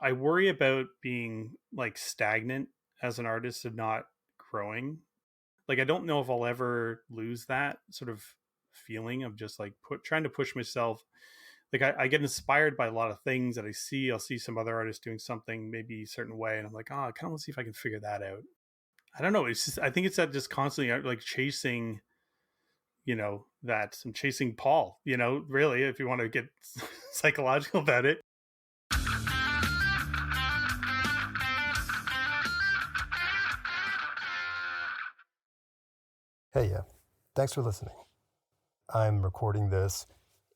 I worry about being like stagnant as an artist and not growing. Like, I don't know if I'll ever lose that sort of feeling of just like trying to push myself. Like, I get inspired by a lot of things that I see. I'll see some other artists doing something maybe a certain way, and I'm like, oh, I kind of want to see if I can figure that out. I don't know. It's just, I think it's that just constantly like chasing, that I'm chasing Paul, really, if you want to get psychological about it. Hey, yeah. Thanks for listening. I'm recording this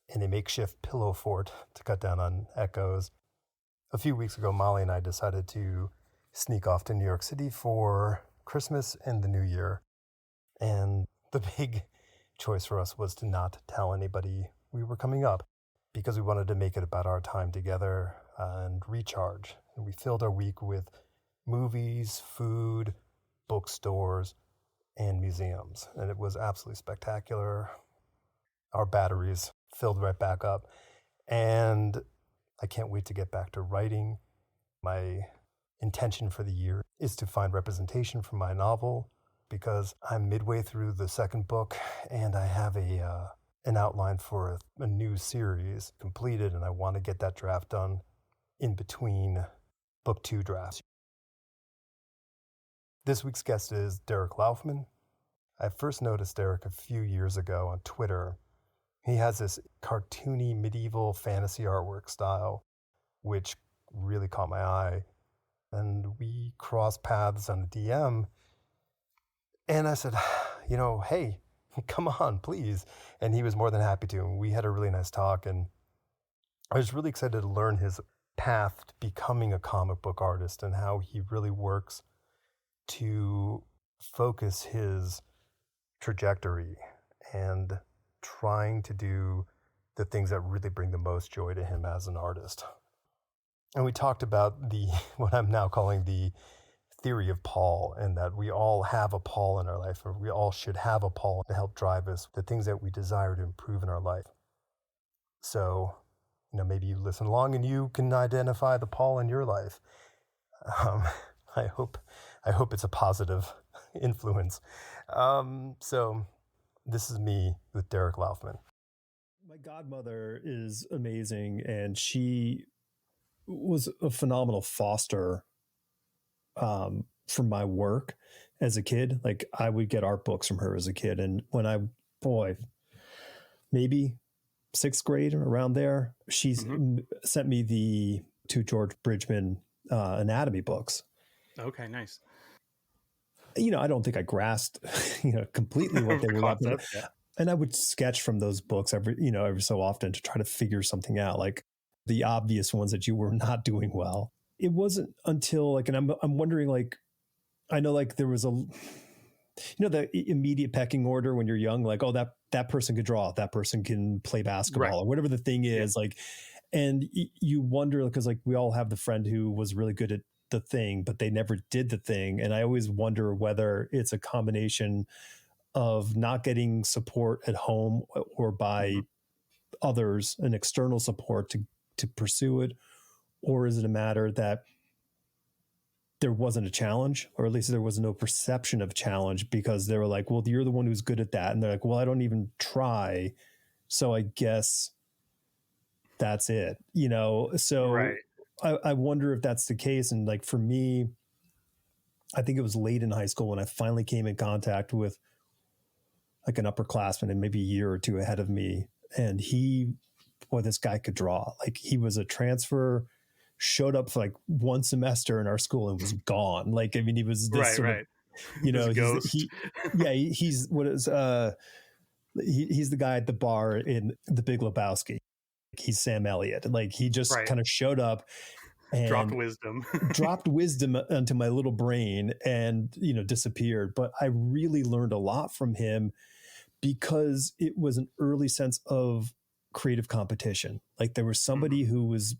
in a makeshift pillow fort to cut down on echoes. A few weeks ago, Molly and I decided to sneak off to New York City for Christmas and the New Year. And the big choice for us was to not tell anybody we were coming up because we wanted to make it about our time together and recharge. And we filled our week with movies, food, bookstores, and museums. And it was absolutely spectacular. Our batteries filled right back up. And I can't wait to get back to writing. My intention for the year is to find representation for my novel because I'm midway through the second book and I have an outline for a new series completed, and I want to get that draft done in between book 2 drafts. This week's guest is Derek Laufman. I first noticed Derek a few years ago on Twitter. He has this cartoony medieval fantasy artwork style, which really caught my eye. And we crossed paths on a DM. And I said, hey, come on, please. And he was more than happy to. And we had a really nice talk. And I was really excited to learn his path to becoming a comic book artist and how he really works to focus his trajectory and trying to do the things that really bring the most joy to him as an artist. And we talked about what I'm now calling the theory of Paul, and that we all have a Paul in our life, or we all should have a Paul to help drive us, the things that we desire to improve in our life. So, maybe you listen along and you can identify the Paul in your life. I hope it's a positive influence. So this is me with Derek Laufman. My godmother is amazing, and she was a phenomenal foster for my work as a kid. Like, I would get art books from her as a kid, and when maybe 6th grade or around there, she sent me the 2 George Bridgman anatomy books. Okay, nice. I don't think I grasped, completely what they were about. Yeah. And I would sketch from those books every so often to try to figure something out, like the obvious ones that you were not doing well. It wasn't until and I'm wondering, I know there was the immediate pecking order when you're young, oh, that person could draw, that person can play basketball, right, or whatever the thing is, and you wonder, because we all have the friend who was really good at the thing, but they never did the thing. And I always wonder whether it's a combination of not getting support at home or by others, an external support to pursue it, or is it a matter that there wasn't a challenge, or at least there was no perception of challenge, because they were like, well, you're the one who's good at that. And they're like, well, I don't even try, so I guess that's it, so right. I wonder if that's the case. And for me, I think it was late in high school when I finally came in contact with an upperclassman, and maybe a year or two ahead of me. And this guy could draw. He was a transfer, showed up for 1 semester in our school and was gone. He was this sort of, he's he's the guy at the bar in The Big Lebowski. He's Sam Elliott. He just kind of showed up and dropped wisdom onto my little brain and, disappeared. But I really learned a lot from him because it was an early sense of creative competition. There was somebody who was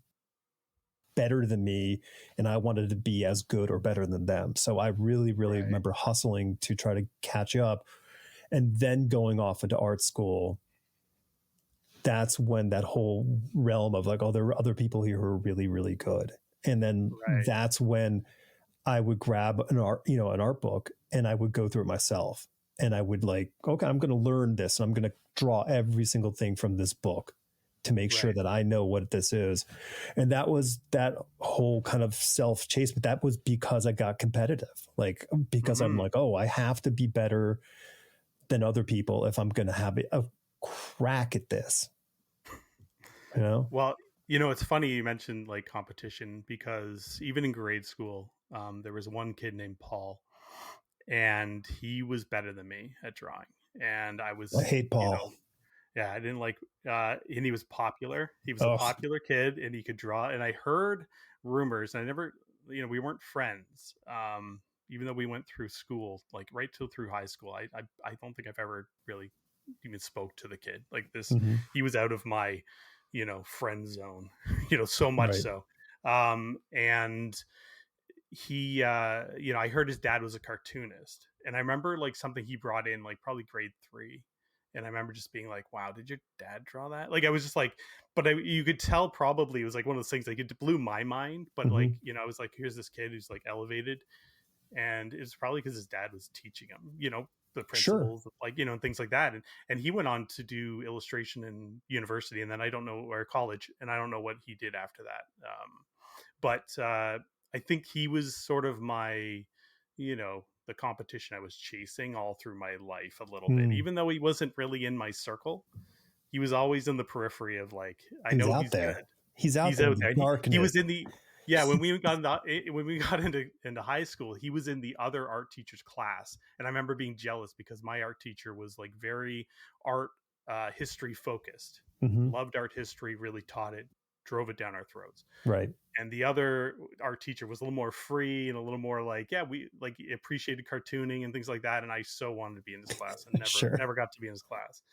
better than me, and I wanted to be as good or better than them. So I really, really remember hustling to try to catch up, and then going off into art school. That's when that whole realm of there are other people here who are really, really good. And then Right. that's when I would grab an art book, and I would go through it myself. And I would like, okay, I'm going to learn this. And I'm going to draw every single thing from this book to make sure that I know what this is. And that was that whole kind of self chase. But that was because I got competitive, like, because I'm like, oh, I have to be better than other people if I'm going to have a crack at this, you know? Well, you know, it's funny you mentioned like competition, because even in grade school, there was one kid named Paul, and he was better than me at drawing. And I I was, hate you Paul. know, yeah, I didn't like, and he was popular. He was a popular kid, and he could draw. And I heard rumors, and I never, you know, we weren't friends. Even though we went through school, like right through high school, I don't think I've ever really even spoke to the kid like this. He was out of my, you know, friend zone, you know, so much so. And he, you know, I heard his dad was a cartoonist, and I remember like something he brought in, like probably grade 3. And I remember just being like, wow, did your dad draw that? Like, I was just like, but you could tell probably it was like one of those things, like it blew my mind. But like, you know, I was like, here's this kid who's like elevated. And it's probably because his dad was teaching him, you know, the principles of like, you know, and things like that. And he went on to do illustration in university, and then I don't know, or college, and I don't know what he did after that. But I think he was sort of my, you know, the competition I was chasing all through my life a little bit, even though he wasn't really in my circle. He was always in the periphery of like, I know he's good. He's out there. He was in the, yeah, when we got into high school, he was in the other art teacher's class, and I remember being jealous because my art teacher was like very art history focused, loved art history, really taught it, drove it down our throats. Right. And the other art teacher was a little more free and a little more like, yeah, we like appreciated cartooning and things like that. And I so wanted to be in his class, and never got to be in his class.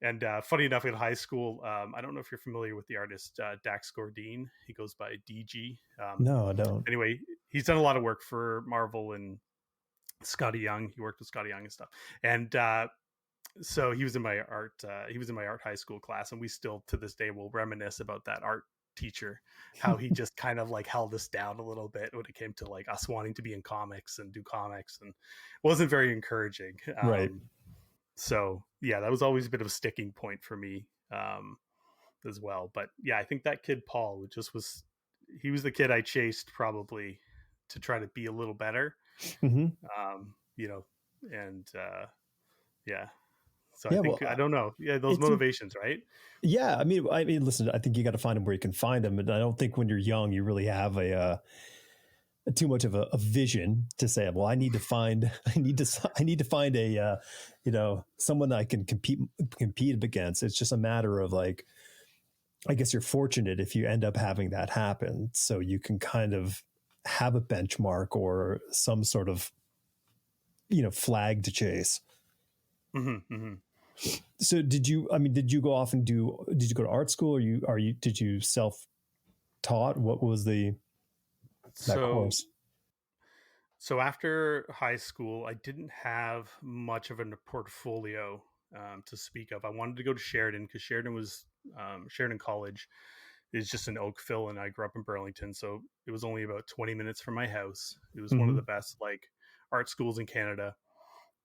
And funny enough, in high school, I don't know if you're familiar with the artist Dax Gordine. He goes by DG. No, I don't. Anyway, he's done a lot of work for Marvel and Scotty Young. He worked with Scotty Young and stuff. And so he was in my art. He was in my art high school class, and we still to this day will reminisce about that art teacher, how he just kind of like held us down a little bit when it came to like us wanting to be in comics and do comics, and wasn't very encouraging. Right. So yeah, that was always a bit of a sticking point for me as well. But yeah, I think that kid Paul he was the kid I chased probably to try to be a little better. You know, and yeah. So I think, I don't know. Yeah, those motivations, right? Yeah, I mean, listen, I think you got to find them where you can find them, and I don't think when you're young you really have too much of a vision to say, well, I need to find a you know, someone I can compete against. It's just a matter of like, I guess you're fortunate if you end up having that happen, so you can kind of have a benchmark or some sort of, you know, flag to chase. So did you go off and did you go to art school, or did you self-taught? What was that course? So after high school, I didn't have much of a portfolio to speak of. I wanted to go to Sheridan because Sheridan College is just in Oakville, and I grew up in Burlington, so it was only about 20 minutes from my house. It was one of the best like art schools in Canada.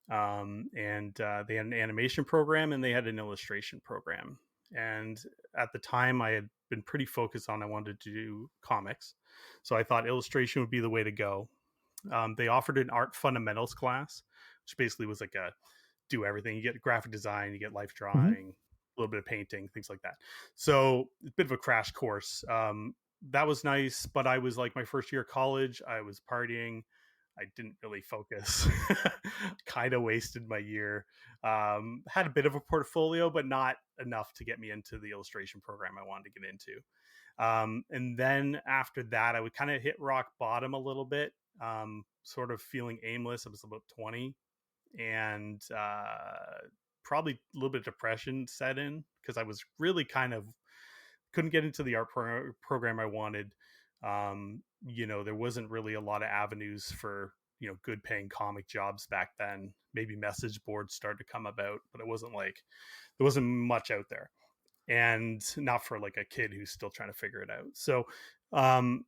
And they had an animation program, and they had an illustration program. And at the time I had been pretty focused on, I wanted to do comics. So I thought illustration would be the way to go. They offered an art fundamentals class, which basically was like a do everything. You get graphic design, you get life drawing, a little bit of painting, things like that. So a bit of a crash course. That was nice, but I was like my first year of college, I was partying. I didn't really focus. Kind of wasted my year. Had a bit of a portfolio, but not enough to get me into the illustration program I wanted to get into. And then after that, I would kind of hit rock bottom a little bit, sort of feeling aimless. I was about 20, and probably a little bit of depression set in because I was really kind of couldn't get into the art program I wanted. You know, there wasn't really a lot of avenues for, you know, good paying comic jobs back then. Maybe message boards started to come about, but it wasn't like there wasn't much out there, and not for like a kid who's still trying to figure it out. So Um,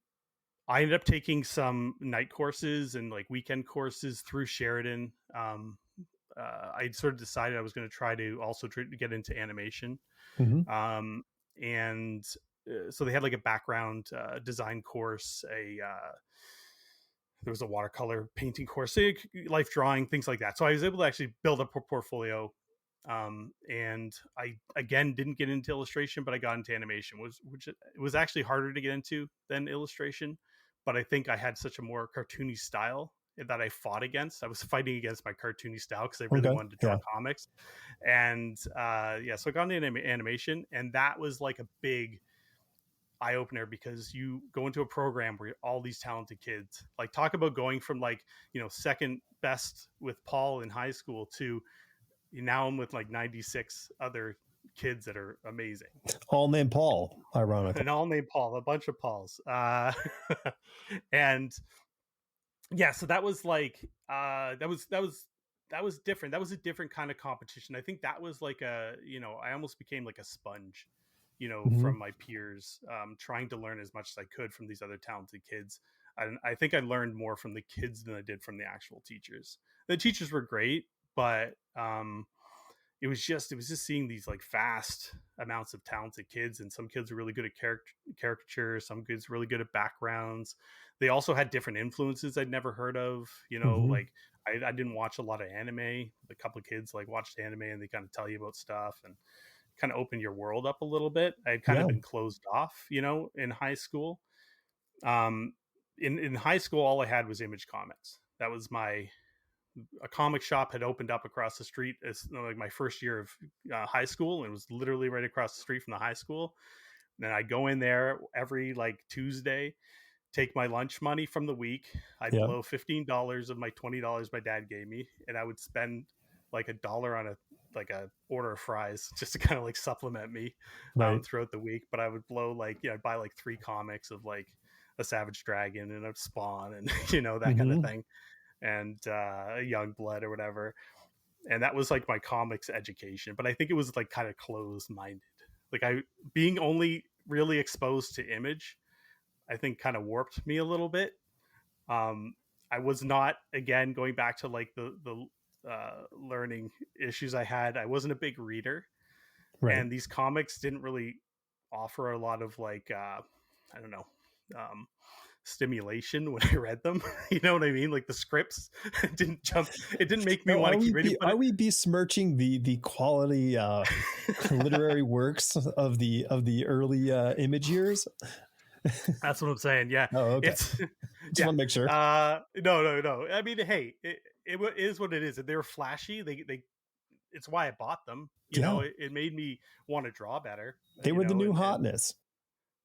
I ended up taking some night courses and like weekend courses through Sheridan. I sort of decided I was going to try to also get into animation. Mm-hmm. And so they had like a background design course, there was a watercolor painting course, life drawing, things like that. So I was able to actually build up a portfolio. And I again didn't get into illustration, but I got into animation, which it was actually harder to get into than illustration. But I think I had such a more cartoony style that I fought against. I was fighting against my cartoony style because I really wanted to draw comics. And yeah, so I got into animation, and that was like a big eye opener because you go into a program where all these talented kids, like, talk about going from like, second best with Paul in high school to now I'm with like 96 other kids that are amazing. All named Paul, ironically. And all named Paul, a bunch of Pauls. And yeah, so that was like, that was different. That was a different kind of competition. I think that was like I almost became like a sponge, from my peers, trying to learn as much as I could from these other talented kids. I think I learned more from the kids than I did from the actual teachers. The teachers were great, but it was just seeing these like vast amounts of talented kids, and some kids were really good at caricature, some kids really good at backgrounds. They also had different influences I'd never heard of, like I didn't watch a lot of anime. A couple of kids like watched anime, and they kind of tell you about stuff and kind of open your world up a little bit. I had kind of been closed off, in high school. In high school, all I had was Image Comics. That was a comic shop had opened up across the street as like my first year of high school, and it was literally right across the street from the high school. And then I go in there every like Tuesday, take my lunch money from the week. I'd blow $15 of my $20 my dad gave me, and I would spend like $1 on a order of fries just to kind of like supplement me throughout the week. But I would blow like, I'd buy like 3 comics of like a Savage Dragon and a Spawn and that kind of thing, and a Young Blood or whatever. And that was like my comics education. But I think it was like kind of closed minded. Like being only really exposed to Image, I think kind of warped me a little bit. I was not, again, going back to like the learning issues I had. I wasn't a big reader, and these comics didn't really offer a lot of like I don't know, stimulation when I read them. You know what I mean? Like the scripts didn't jump. It didn't make me want to keep reading. Are we besmirching the quality literary works of the early Image years? That's what I'm saying. Yeah. Oh, okay. Just want to make sure. No. I mean, hey, it is what it is. They're flashy. They it's why I bought them. You know, it made me want to draw better. They were the new hotness.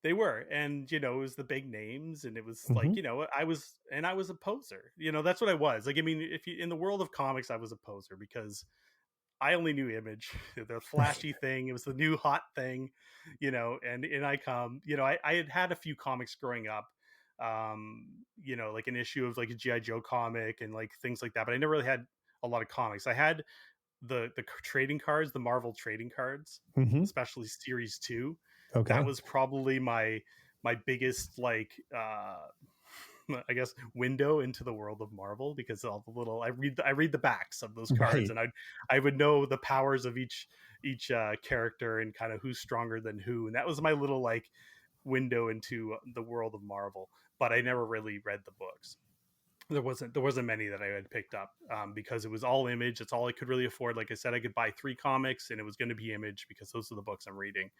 They were, and it was the big names, and it was like, I was a poser. That's what I was. Like, I mean, if you in the world of comics, I was a poser because I only knew Image, the flashy thing. It was the new hot thing, and in I come, I had a few comics growing up, like an issue of like a G.I. Joe comic and like things like that. But I never really had a lot of comics. I had the trading cards, the Marvel trading cards, especially Series 2. Okay. That was probably my biggest, like, I guess, window into the world of Marvel, because all the little I read the backs of those cards, and I would know the powers of each character and kind of who's stronger than who, and that was my little like window into the world of Marvel. But I never really read the books. There wasn't many that I had picked up, because it was all Image. It's all I could really afford. Like I said, I could buy 3 comics, and it was going to be Image because those are the books I'm reading.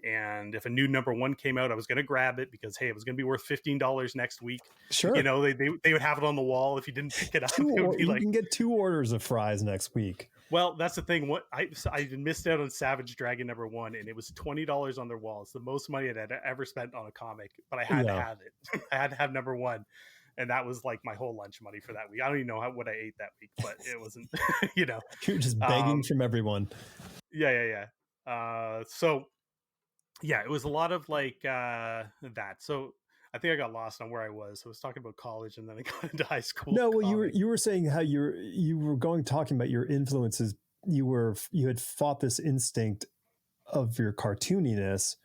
And if a new #1 came out, I was going to grab it because, hey, it was going to be worth $15 next week. Sure. They would have it on the wall if you didn't pick it up. You can get 2 orders of fries next week. Well, that's the thing. What I missed out on Savage Dragon #1, and it was $20 on their wall. It's the most money I'd ever spent on a comic, but I had to have it. I had to have #1. And that was like my whole lunch money for that week. I don't even know what I ate that week, but it wasn't, You're just begging from everyone. Yeah. So yeah, it was a lot of like that. So I think I got lost on where I was. I was talking about college, and then I got into high school. No, well, you were saying how you were talking about your influences. You had fought this instinct of your cartooniness,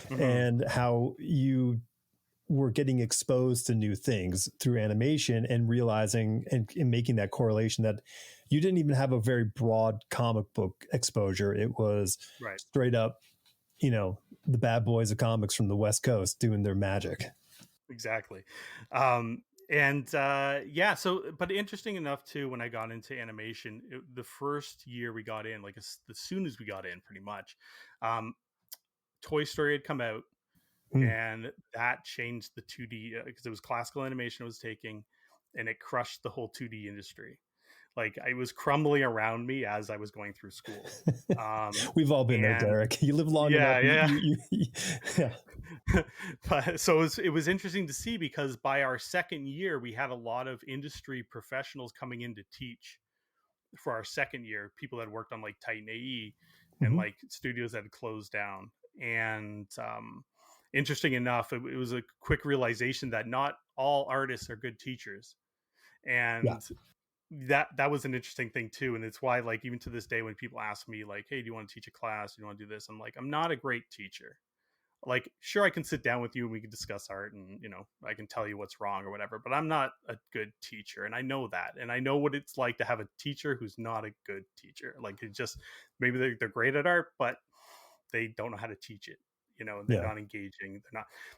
and how you were getting exposed to new things through animation and realizing and making that correlation that you didn't even have a very broad comic book exposure. It was right. straight up, the bad boys of comics from the West Coast doing their magic. Exactly. But interesting enough too, when I got into animation, the first year we got in, like as soon as we got in pretty much, Toy Story had come out, and that changed the 2D, because it was classical animation I was taking, and it crushed the whole 2D industry. Like, I was crumbling around me as I was going through school. We've all been there, Derek. You live long enough. Yeah. But so it was interesting to see, because by our second year, we had a lot of industry professionals coming in to teach for our second year. People that worked on like Titan AE and like studios that had closed down. And interesting enough, it was a quick realization that not all artists are good teachers. And that was an interesting thing too. And it's why, like, even to this day, when people ask me like, hey, do you want to teach a class? Do you want to do this? I'm like, I'm not a great teacher. Like, sure, I can sit down with you and we can discuss art, and I can tell you what's wrong or whatever, but I'm not a good teacher. And I know that. And I know what it's like to have a teacher who's not a good teacher. Like, it just, maybe they're great at art, but they don't know how to teach it. They're not engaging.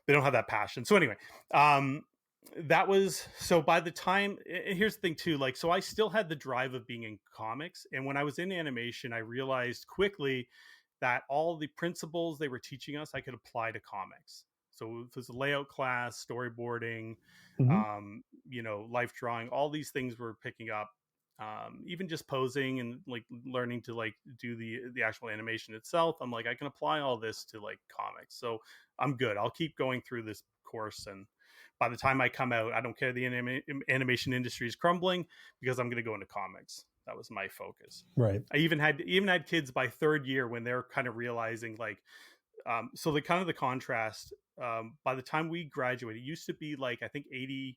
They don't have that passion. So anyway, that was, so by the time, and here's the thing too, like, so I still had the drive of being in comics. And when I was in animation, I realized quickly that all the principles they were teaching us, I could apply to comics. So if it was a layout class, storyboarding, life drawing, all these things we're picking up, even just posing and like learning to like do the actual animation itself. I'm like, I can apply all this to like comics. So I'm good. I'll keep going through this course, and by the time I come out, I don't care the animation industry is crumbling, because I'm going to go into comics. That was my focus. Right. I even had kids by third year when they're kind of realizing like, so the kind of the contrast, by the time we graduated, it used to be like, I think 80%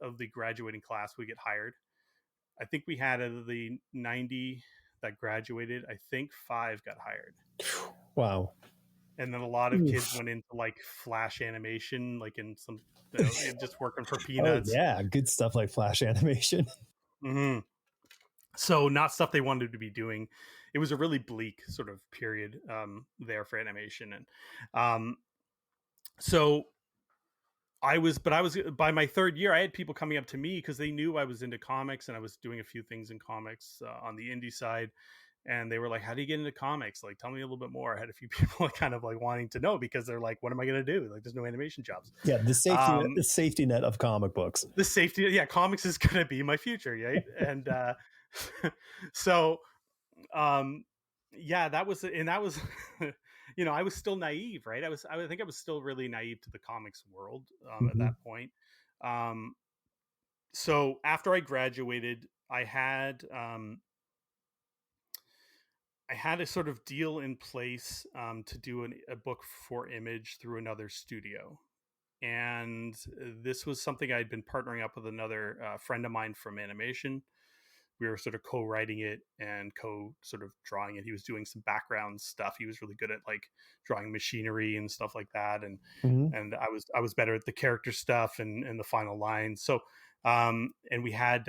of the graduating class would get hired. I think we had, out of the 90 that graduated, I think 5 got hired. Wow. And then a lot of kids went into like flash animation, like in some, just working for peanuts. Oh, yeah, good stuff like flash animation. Mm-hmm. So not stuff they wanted to be doing. It was a really bleak sort of period there for animation. And so I was by my third year, I had people coming up to me because they knew I was into comics and I was doing a few things in comics on the indie side. And they were like, how do you get into comics? Like, tell me a little bit more. I had a few people kind of like wanting to know, because they're like, what am I going to do? Like, there's no animation jobs. Yeah. The safety net of comic books. The safety. Yeah. Comics is going to be my future. Right. And so, that was, I was still naive, right? I think I was still really naive to the comics world at that point. So after I graduated, I had a sort of deal in place to do a book for Image through another studio. And this was something I'd been partnering up with another friend of mine from animation. We were sort of co-writing it and sort of drawing it. He was doing some background stuff. He was really good at like drawing machinery and stuff like that. And and I was better at the character stuff and the final lines. So and we had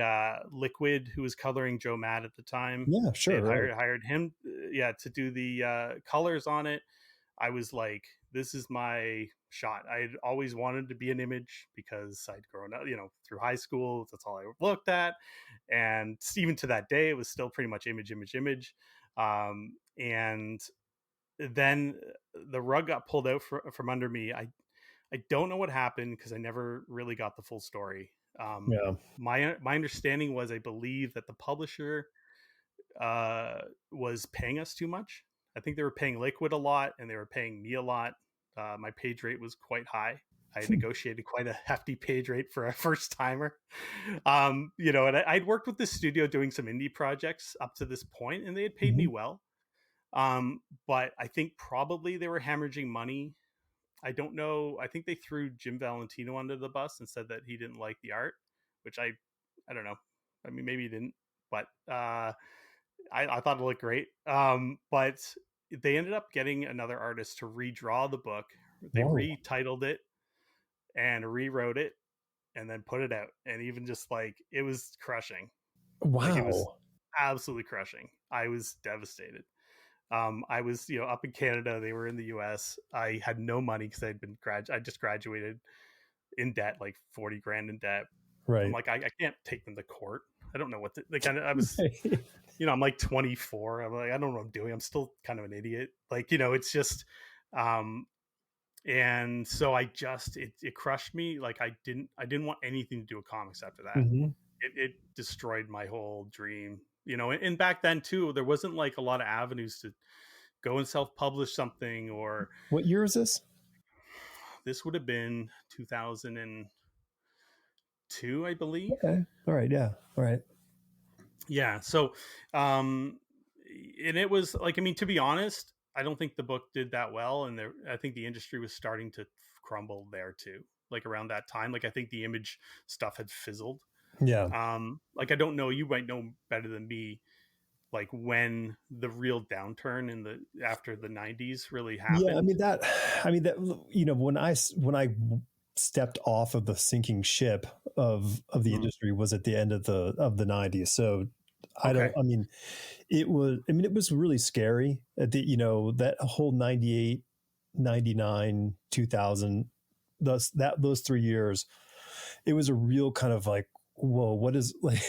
Liquid, who was coloring Joe Mad at the time. Yeah, sure. Hired him to do the colors on it. I was like, this is my shot. I'd always wanted to be an Image, because I'd grown up, through high school. That's all I looked at. And even to that day, it was still pretty much Image. And then the rug got pulled out from under me. I don't know what happened, because I never really got the full story. My understanding was, I believe that the publisher was paying us too much. I think they were paying Liquid a lot, and they were paying me a lot. My page rate was quite high. I negotiated quite a hefty page rate for a first timer. And I'd worked with this studio doing some indie projects up to this point, and they had paid me well. But I think probably they were hemorrhaging money. I don't know. I think they threw Jim Valentino under the bus and said that he didn't like the art, which I don't know. I mean, maybe he didn't, but I thought it looked great. But they ended up getting another artist to redraw the book. They retitled it. and rewrote it and then put it out. And even just like, it was crushing. Wow. Like, it was absolutely crushing. I was devastated. I was, up in Canada. They were in the US. I had no money because I just graduated in debt, like 40 grand in debt. Right. I'm like, I can't take them to court. I don't know what to, like, I was, I'm like 24. I'm like, I don't know what I'm doing. I'm still kind of an idiot. Like, it's just, and so it crushed me. Like, I didn't want anything to do with comics after that. Mm-hmm. It destroyed my whole dream, and back then too, there wasn't like a lot of avenues to go and self-publish something. Or what year is this? This would have been 2002, I believe. Okay. All right. Yeah. All right. Yeah. So, and it was like, to be honest, I don't think the book did that well. And I think the industry was starting to crumble there too. Like around that time, like I think the Image stuff had fizzled. Yeah. Like, I don't know, you might know better than me, like when the real downturn after the 90s really happened. Yeah. When I stepped off of the sinking ship of the industry was at the end of the 90s. So it was really scary at that whole 98, 99, 2000, those 3 years. It was a real kind of like, whoa, what is like,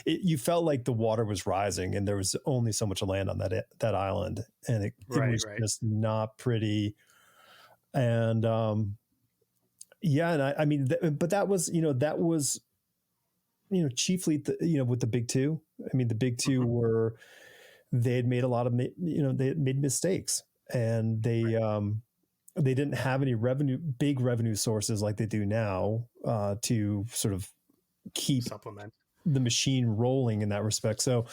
you felt like the water was rising and there was only so much land on that island. And it was just not pretty. And, but that was, chiefly, with the big two. The big two were, they had made a lot of, they had made mistakes, and they didn't have any big revenue sources like they do now to sort of keep supplement the machine rolling in that respect. So,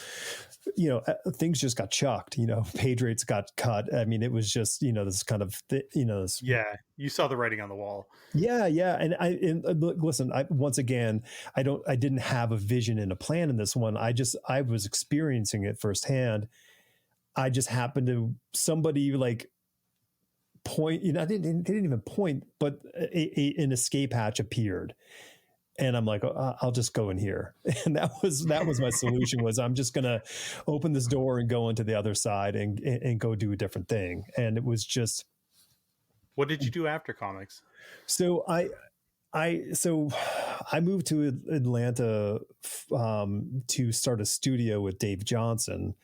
things just got chucked, page rates got cut. It was just, this kind of, yeah, you saw the writing on the wall. Yeah. Yeah. And listen, once again, I didn't have a vision and a plan in this one. I was experiencing it firsthand. I just happened to, somebody like point, they didn't even point, but an escape hatch appeared. And I'm like, I'll just go in here. And that was my solution. Was I'm just going to open this door and go into the other side and go do a different thing. And it was just. What did you do after comics? So I moved to Atlanta to start a studio with Dave Johnson.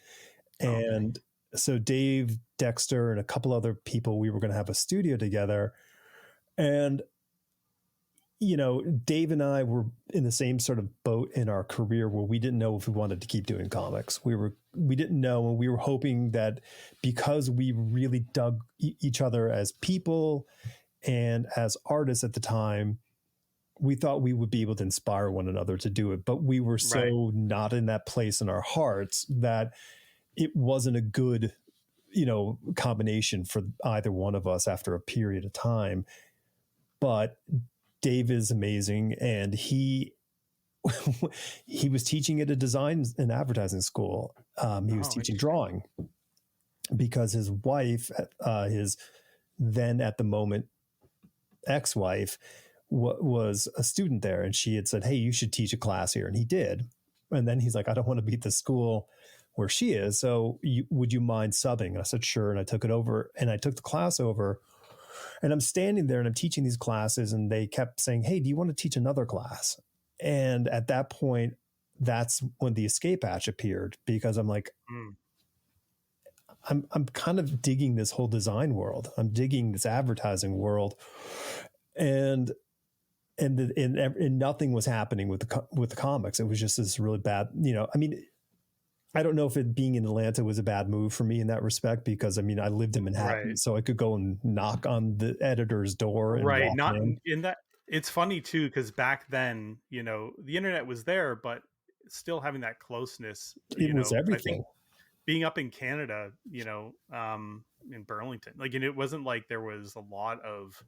And so Dave, Dexter, and a couple other people, we were going to have a studio together. And Dave and I were in the same sort of boat in our career where we didn't know if we wanted to keep doing comics. We didn't know, and we were hoping that because we really dug each other as people and as artists at the time, we thought we would be able to inspire one another to do it. But we were so not in that place in our hearts that it wasn't a good, combination for either one of us after a period of time. But Dave is amazing, and he was teaching at a design and advertising school. He was teaching drawing because his wife, his then at the moment ex-wife, was a student there, and she had said, "Hey, you should teach a class here," and he did. And then he's like, "I don't want to be at the school where she is, so would you mind subbing?" And I said, "Sure," and I took it over, and I took the class over. And I'm standing there and I'm teaching these classes, and they kept saying, "Hey, do you want to teach another class?" And at that point, that's when the escape hatch appeared, because I'm like, I'm kind of digging this whole design world. I'm digging this advertising world, and nothing was happening with the comics. It was just this really bad, I don't know if being in Atlanta was a bad move for me in that respect, because I lived in Manhattan, so I could go and knock on the editor's door. And not in that. It's funny too, because back then, the internet was there, but still having that closeness. It was everything. I think being up in Canada, in Burlington, like, and it wasn't like there was a lot of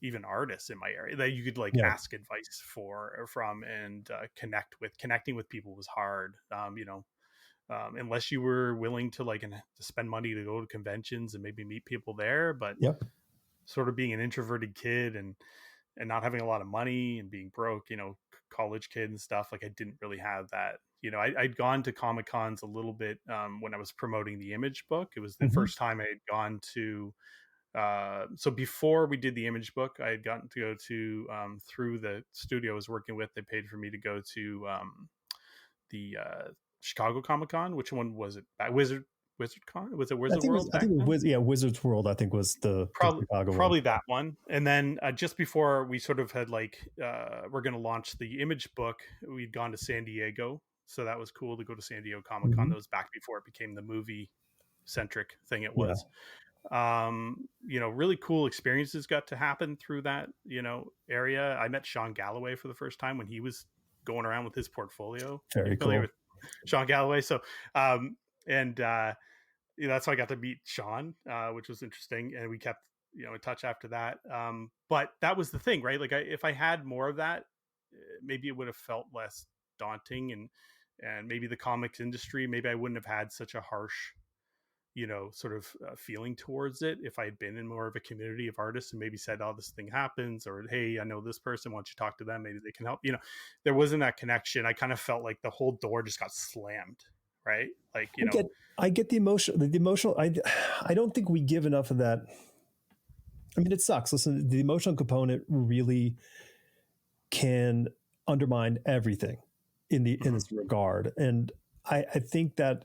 even artists in my area that you could ask advice from, and connecting with people was hard. Unless you were willing to to spend money to go to conventions and maybe meet people there. But sort of being an introverted kid and and not having a lot of money and being broke, college kid and stuff, like I didn't really have that. I'd gone to Comic Cons a little bit when I was promoting the Image book. It was the first time I had gone to. So before we did the Image book, I had gotten to go to through the studio I was working with. They paid for me to go to the Chicago Comic Con. Which one was it? WizardCon? Was it Wizard World? I think it was Wizards World. I think was the Chicago probably one. That one. And then just before we sort of had like we're going to launch the Image book, we'd gone to San Diego, so that was cool to go to San Diego Comic Con. That was back before it became the movie centric thing it was. Really cool experiences got to happen through that area. I met Sean Galloway for the first time when he was going around with his portfolio. Very cool with Sean Galloway. So that's how I got to meet Sean, which was interesting, and we kept in touch after that. But that was the thing, right? Like if I had more of that, maybe it would have felt less daunting, and maybe the comics industry, maybe I wouldn't have had such a harsh sort of feeling towards it if I had been in more of a community of artists and maybe said, oh, this thing happens, or hey, I know this person, why don't you talk to them, maybe they can help. There wasn't that connection. I kind of felt like the whole door just got slammed, right? Like I get the emotional I don't think we give enough of that. I mean, it sucks. Listen, the emotional component really can undermine everything in this regard, and I think that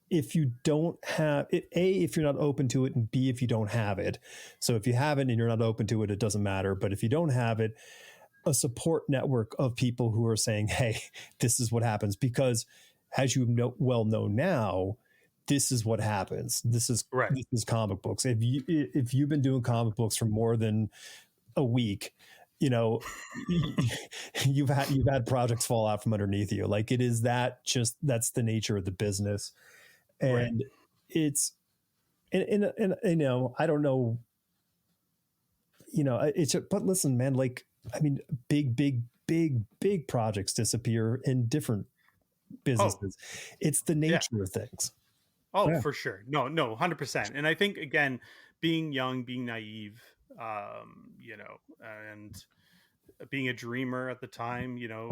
if you don't have it, A, if you're not open to it, and B, if you don't have it. So if you have it and you're not open to it, it doesn't matter. But if you don't have it, a support network of people who are saying, hey, this is what happens. Because as you well know now, this is what happens. This is comic books. If you've been doing comic books for more than a week, you've had projects fall out from underneath you. Like it is that's the nature of the business. And it's, and I don't know, but listen, man, like, I mean, big projects disappear in different businesses. It's the nature of things. For sure. No, 100%. And I think, again, being young, being naive, and being a dreamer at the time, you're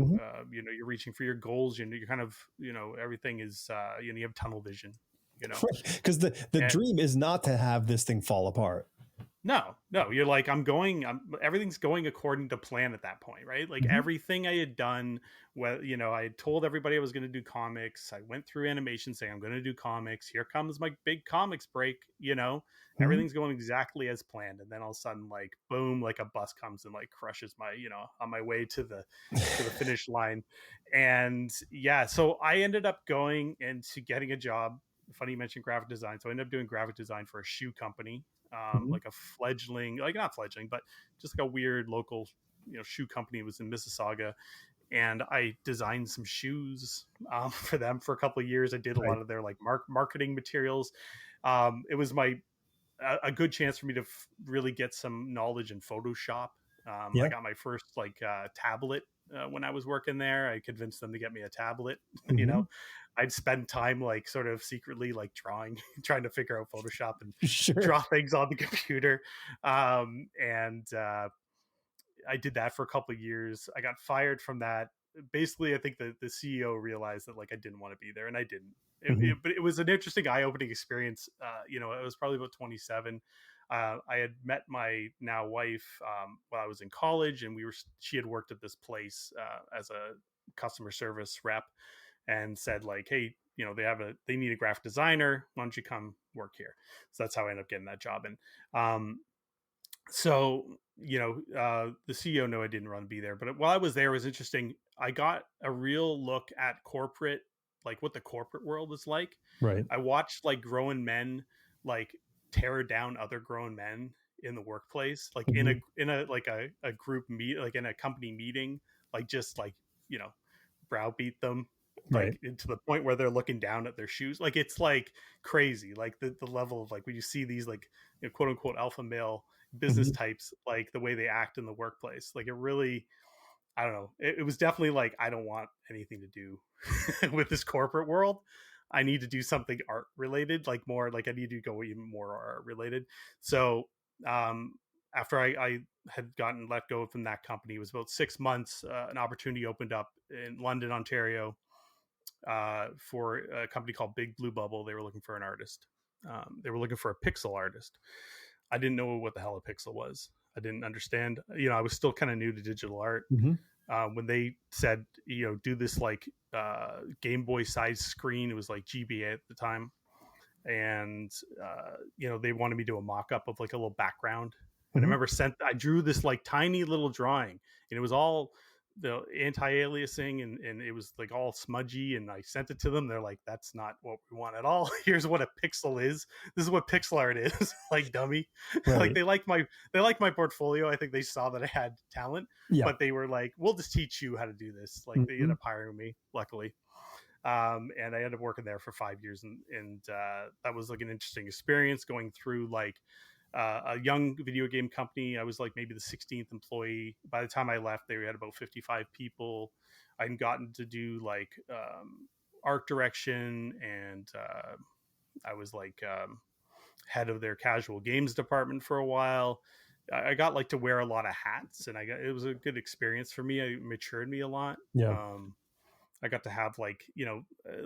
reaching for your goals, you're kind of, everything is, you have tunnel vision, because the dream is not to have this thing fall apart. No, you're like, everything's going according to plan at that point, right? Like everything I had done, I had told everybody I was going to do comics. I went through animation saying, I'm going to do comics. Here comes my big comics break, everything's going exactly as planned. And then all of a sudden, like, boom, like a bus comes and like crushes my, on my way to the finish line. And so I ended up going into getting a job. Funny you mentioned graphic design. So I ended up doing graphic design for a shoe company. Like a fledgling, like not fledgling, but just like a weird local, shoe company. It was in Mississauga, and I designed some shoes for them for a couple of years. I did a lot of their like marketing materials. It was a good chance for me to really get some knowledge in Photoshop. I got my first like tablet when I was working there. I convinced them to get me a tablet. I'd spend time like sort of secretly like trying to figure out Photoshop and draw things on the computer. And I did that for a couple of years. I got fired from that. Basically, I think the CEO realized that like I didn't want to be there, and I didn't. But it was an interesting eye-opening experience. I was probably about 27. I had met my now wife while I was in college, and she had worked at this place as a customer service rep, and said like, hey, they need a graphic designer. Why don't you come work here? So that's how I ended up getting that job. And the CEO knew I didn't want to be there, but while I was there, it was interesting. I got a real look at corporate, like what the corporate world is like. Right. I watched like grown men like tear down other grown men in the workplace, like in a like a group meet, like in a company meeting, like just like, browbeat them. Like to the point where they're looking down at their shoes. Like it's like crazy. Like the level of like when you see these like quote unquote alpha male business types, like the way they act in the workplace. Like it really, I don't know. It was definitely like, I don't want anything to do with this corporate world. I need to do something art related, like more like I need to go even more art related. So after I had gotten let go from that company. It was about 6 months. An opportunity opened up in London, Ontario, for a company called Big Blue Bubble. They were looking for an artist. They were looking for a pixel artist. I didn't know what the hell a pixel was. I didn't understand. I was still kind of new to digital art. When they said, do this like Game Boy size screen, it was like GBA at the time. And, they wanted me to do a mock-up of like a little background. And I remember I drew this like tiny little drawing, and it was all the anti-aliasing, and it was like all smudgy, and I sent it to them. They're like, that's not what we want at all. Here's what a pixel is. This is what pixel art is. Like, dummy. Right. Like they liked my portfolio. I think they saw that I had talent, but they were like, we'll just teach you how to do this. Like they ended up hiring me, luckily. And I ended up working there for 5 years, and that was like an interesting experience, going through like a young video game company. I was like maybe the 16th employee. By the time I left, they had about 55 people. I'd gotten to do like art direction, and I was like head of their casual games department for a while. I got like to wear a lot of hats, and it was a good experience for me. It matured me a lot. I got to have like,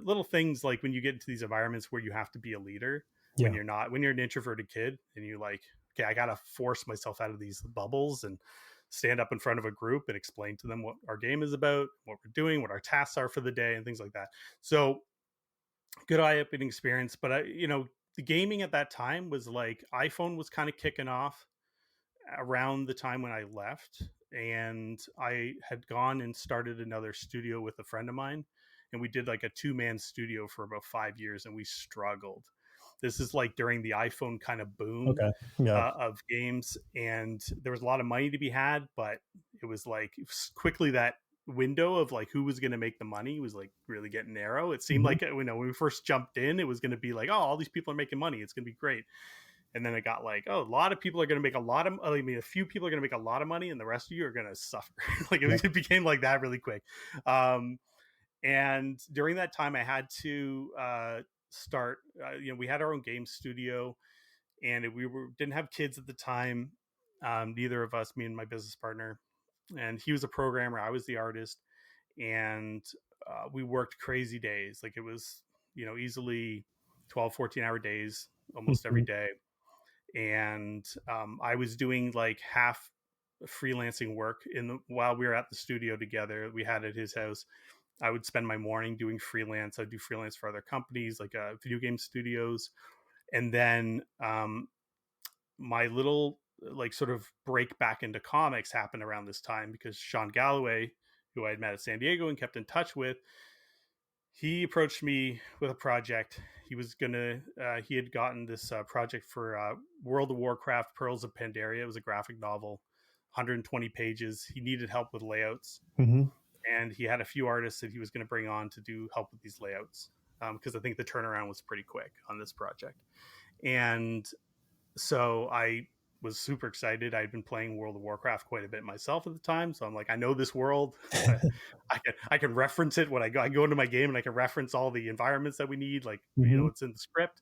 little things like when you get into these environments where you have to be a leader, when you're an introverted kid, and you're like, okay, I got to force myself out of these bubbles and stand up in front of a group and explain to them what our game is about, what we're doing, what our tasks are for the day, and things like that. So good eye-opening experience. But the gaming at that time was like iPhone was kind of kicking off around the time when I left, and I had gone and started another studio with a friend of mine, and we did like a 2-man studio for about 5 years, and we struggled. This is like during the iPhone kind of boom of games, and there was a lot of money to be had, but it was quickly that window of like who was going to make the money was like really getting narrow. It seemed like when we first jumped in, it was going to be like, oh, all these people are making money, it's going to be great. And then it got like, oh, a lot of people are going to make a few people are going to make a lot of money, and the rest of you are going to suffer. Like it became like that really quick. And during that time, I had to start. We had our own game studio, and didn't have kids at the time. Neither of us, me and my business partner, and he was a programmer. I was the artist, and we worked crazy days. Like it was, easily 12, 14-hour days almost every day. And I was doing like half freelancing work while we were at the studio together. We had at his house. I would spend my morning doing freelance. I'd do freelance for other companies like video game studios. And then my little like sort of break back into comics happened around this time, because Sean Galloway, who I had met at San Diego and kept in touch with, he approached me with a project. He had gotten this project for World of Warcraft Pearls of Pandaria. It was a graphic novel, 120 pages. He needed help with layouts. And he had a few artists that he was going to bring on to do help with these layouts, because I think the turnaround was pretty quick on this project. And so I was super excited. I'd been playing World of Warcraft quite a bit myself at the time, so I'm like, I know this world. I can reference it when I go into my game, and I can reference all the environments that we need, like it's in the script.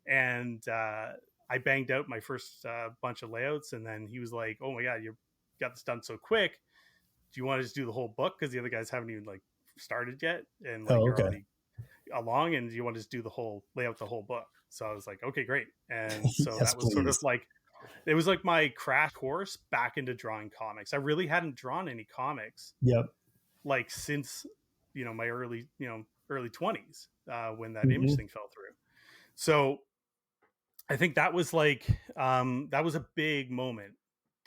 And I banged out my first bunch of layouts, and then he was like, oh my god, you got this done so quick, do you want to just do the whole book, because the other guys haven't even like started yet, and like you're already along, and you want to just do the whole layout, the whole book? So I was like, okay, great. And so that was sort of like, it was like my crash course back into drawing comics. I really hadn't drawn any comics like since my early 20s, when that image thing fell through. So I think that was like that was a big moment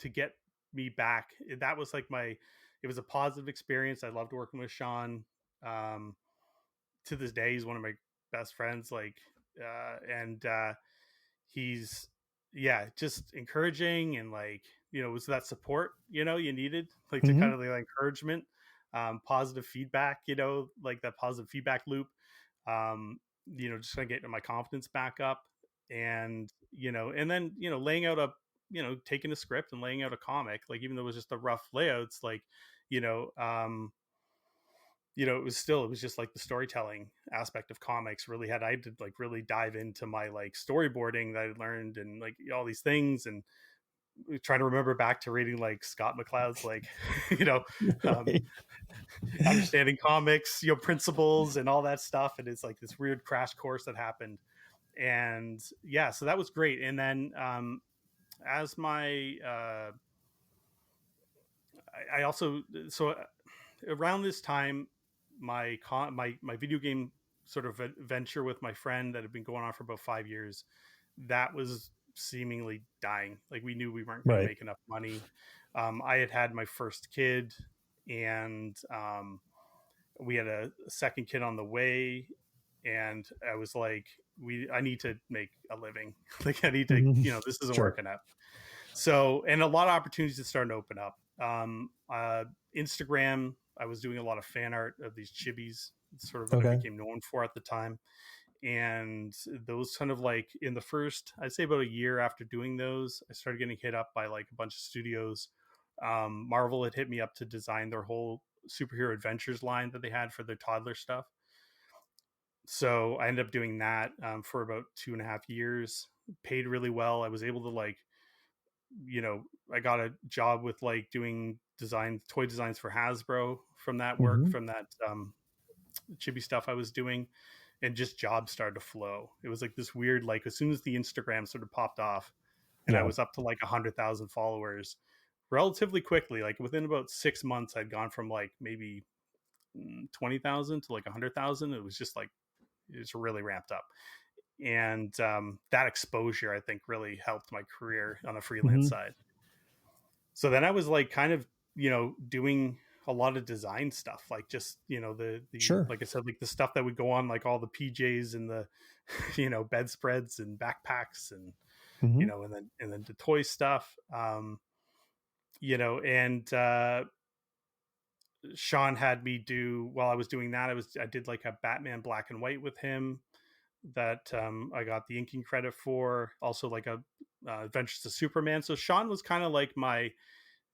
to get me back. That was like it was a positive experience. I loved working with Sean. To this day, he's one of my best friends. Like and he's just encouraging, and like it was that support you needed, like to kind of like encouragement, positive feedback, like that positive feedback loop, just kind of getting my confidence back up, and and then laying out taking a script and laying out a comic, like even though it was just the rough layouts, like it was just like the storytelling aspect of comics I had to like really dive into my like storyboarding that I learned, and like all these things, and trying to remember back to reading like Scott McCloud's like, you know, Right. understanding comics, you know, principles and all that stuff. And it's like this weird crash course that happened. And yeah, so that was great. And then as my I also so around this time my video game sort of venture with my friend that had been going on for about 5 years, that was seemingly dying. Like we knew we weren't going to Right. make enough money. I had my first kid, and we had a second kid on the way, and I was like, I need to make a living. Like I need to, Mhm. you know, this isn't Sure. working out. So, and a lot of opportunities are starting to open up. Instagram, I was doing a lot of fan art of these chibis. It's sort of what I Okay. became known for at the time. And those kind of like in the first, I'd say about a year after doing those, I started getting hit up by like a bunch of studios. Marvel had hit me up to design their whole superhero adventures line that they had for their toddler stuff. So I ended up doing that for about 2.5 years. Paid really well. I was able to like, you know, I got a job with like doing toy designs for Hasbro from that work, Mm-hmm. from that chibi stuff I was doing, and just jobs started to flow. It was like this weird, like as soon as the Instagram sort of popped off and I Yeah. was up to like 100,000 followers relatively quickly, like within about 6 months, I'd gone from like maybe 20,000 to like 100,000. It was just like, it's really ramped up. And that exposure, I think, really helped my career on the freelance Mm-hmm. side. So then I was like kind of, you know, doing a lot of design stuff, like just, you know, the Sure. like I said, like the stuff that would go on like all the PJs and the you know, bedspreads and backpacks and Mm-hmm. you know, and then the toy stuff. You know, and Sean had me do, while I was doing that, I did like a Batman black and white with him that I got the inking credit for. Also like a Adventures to Superman. So Sean was kind of like my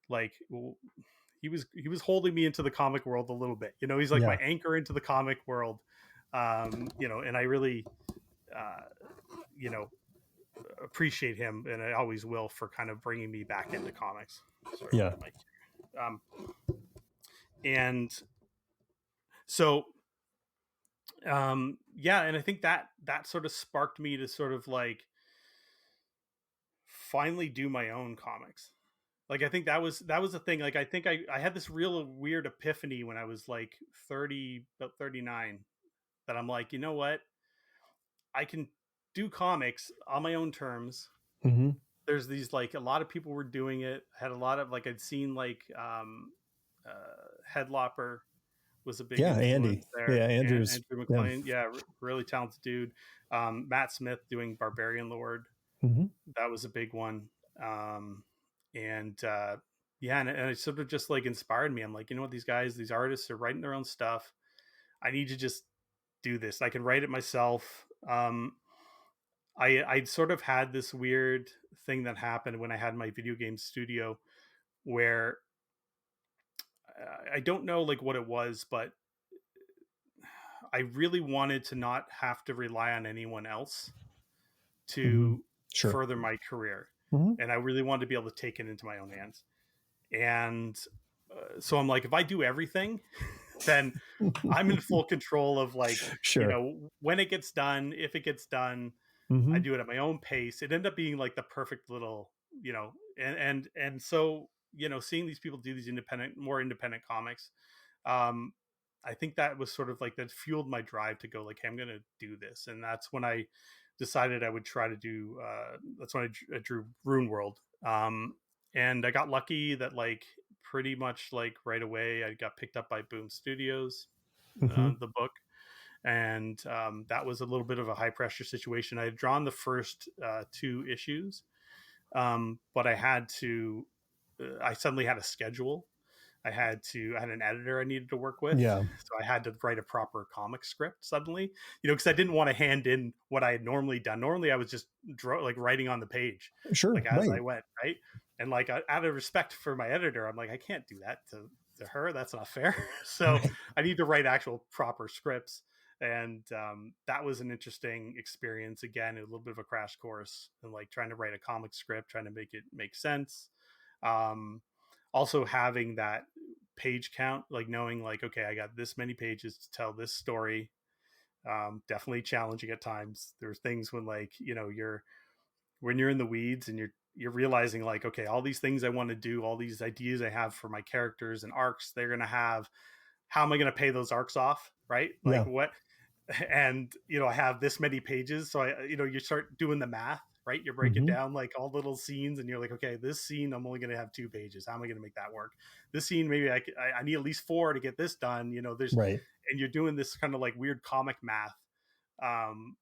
like he was holding me into the comic world a little bit. You know, he's like my Yeah. anchor into the comic world. You know, and I really uh, you know, appreciate him, and I always will, for kind of bringing me back into comics. Sorry, Yeah. Mike. And so yeah, and I think that sort of sparked me to sort of like finally do my own comics. Like I think that was the thing. Like I think I had this real weird epiphany when I was like 30, about 39, that I'm like, you know what, I can do comics on my own terms. Mm-hmm. There's these like a lot of people were doing it. I had a lot of like, I'd seen like Headlopper was a big Yeah. influence Andy. there. Yeah. And Andrew's. Andrew Yeah. McLean, yeah, really talented dude. Matt Smith doing Barbarian Lord, Mm-hmm. that was a big one. Um, and yeah, and it sort of just like inspired me. I'm like, you know what, these guys, these artists are writing their own stuff. I need to just do this. I can write it myself. I sort of had this weird thing that happened when I had my video game studio, where I don't know like what it was, but I really wanted to not have to rely on anyone else Mm-hmm. to Sure. further my career. Mm-hmm. And I really wanted to be able to take it into my own hands. And so I'm like, if I do everything, then I'm in full control of like, you Sure. know, when it gets done, if it gets done, Mm-hmm. I do it at my own pace. It ended up being like the perfect little, you know, and so, you know, seeing these people do these more independent comics, I think that was sort of like that fueled my drive to go like, hey, I'm going to do this. And that's when I decided I would try to do, that's when I drew Rune World. And I got lucky that like pretty much like right away, I got picked up by Boom Studios, Mm-hmm. the book. And that was a little bit of a high pressure situation. I had drawn the first 2 issues, but I suddenly had a schedule. I had an editor I needed to work with. Yeah. So I had to write a proper comic script suddenly, you know, because I didn't want to hand in what I had normally done. Normally I was just like writing on the page, Sure. like as Right. I went, right? And like out of respect for my editor, I'm like, I can't do that to her. That's not fair. So Right. I need to write actual proper scripts. And that was an interesting experience. Again, a little bit of a crash course and like trying to write a comic script, trying to make it make sense. Also having that page count, like knowing like, okay, I got this many pages to tell this story. Definitely challenging at times. There's things when like, when you're in the weeds and you're realizing like, okay, all these things I want to do, all these ideas I have for my characters and arcs they're going to have, how am I going to pay those arcs off? Right. Like what, and I have this many pages, so I you start doing the math, right? You're breaking down like all little scenes and you're like, okay, this scene I'm only going to have 2 pages, how am I going to make that work? This scene maybe I need at least 4 to get this done, there's right. And you're doing this kind of like weird comic math, and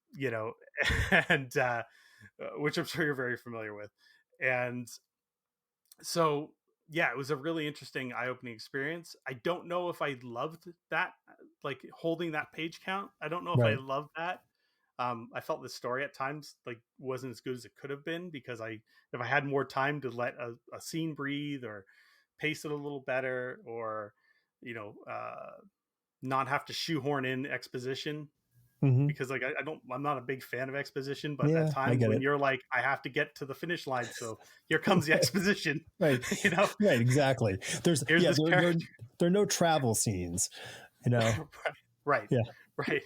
which I'm sure you're very familiar with. And so yeah, it was a really interesting, eye-opening experience. I don't know if I loved that, like holding that page count. I don't know if I loved that. I felt the story at times like wasn't as good as it could have been, because if I had more time to let a scene breathe or pace it a little better, or not have to shoehorn in exposition. Because like I'm not a big fan of exposition, but at times when you're like, I have to get to the finish line, so here comes the exposition. Right. Right, exactly. There are no travel scenes, right. Yeah. Right.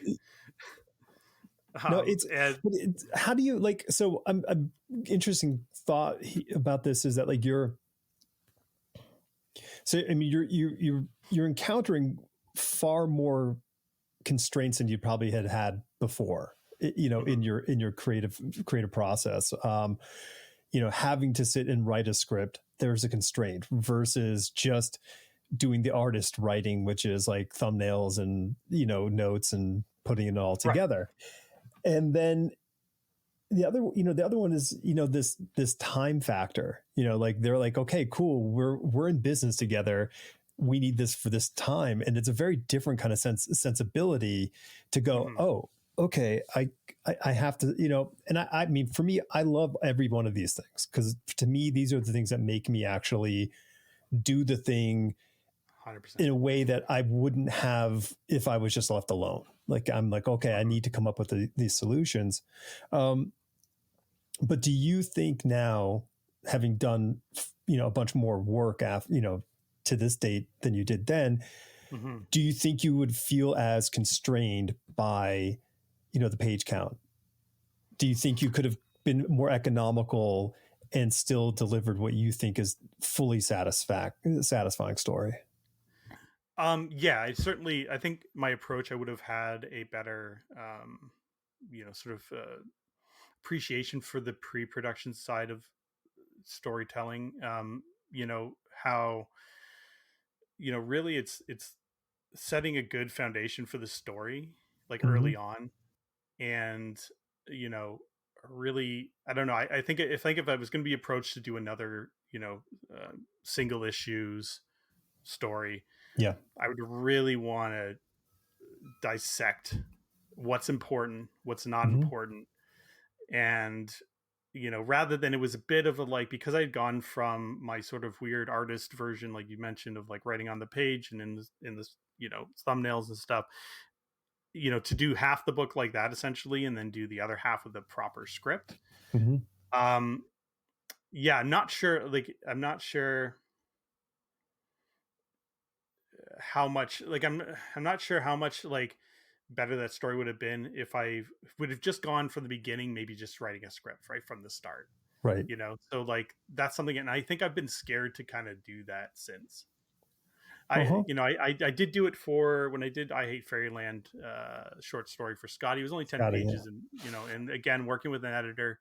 No, how do you like, so I'm interesting thought about this is that like you're encountering far more constraints than you probably had before, in your creative process. Having to sit and write a script, there's a constraint versus just doing the artist writing, which is like thumbnails and notes and putting it all together. Right. And then the other one is this time factor. Like they're like, okay, cool, we're in business together, we need this for this time. And it's a very different kind of sensibility to go, oh, okay, I have to, and I mean, for me, I love every one of these things, because to me, these are the things that make me actually do the thing 100%. In a way that I wouldn't have if I was just left alone. Like, I'm like, okay, I need to come up with these solutions. But do you think now, having done, a bunch more work after, to this date than you did then, do you think you would feel as constrained by, the page count? Do you think you could have been more economical and still delivered what you think is fully satisfying story? Yeah, I think my approach, I would have had a better, sort of appreciation for the pre-production side of storytelling. How, really it's setting a good foundation for the story, like early on. And, really, I don't know. I think if I was going to be approached to do another, single issues story, I would really want to dissect what's important, what's not important. And, rather than, it was a bit of a, like, because I'd gone from my sort of weird artist version, like you mentioned, of like writing on the page and in this, thumbnails and stuff, to do half the book like that essentially, and then do the other half with the proper script. Yeah, I'm not sure how much, like, I'm not sure how much like better that story would have been if I would have just gone from the beginning, maybe just writing a script right from the start. Right. So like that's something, and I think I've been scared to kind of do that since. I did do it for when I did I Hate Fairyland short story for Scotty. It was only 10 pages, and and again, working with an editor,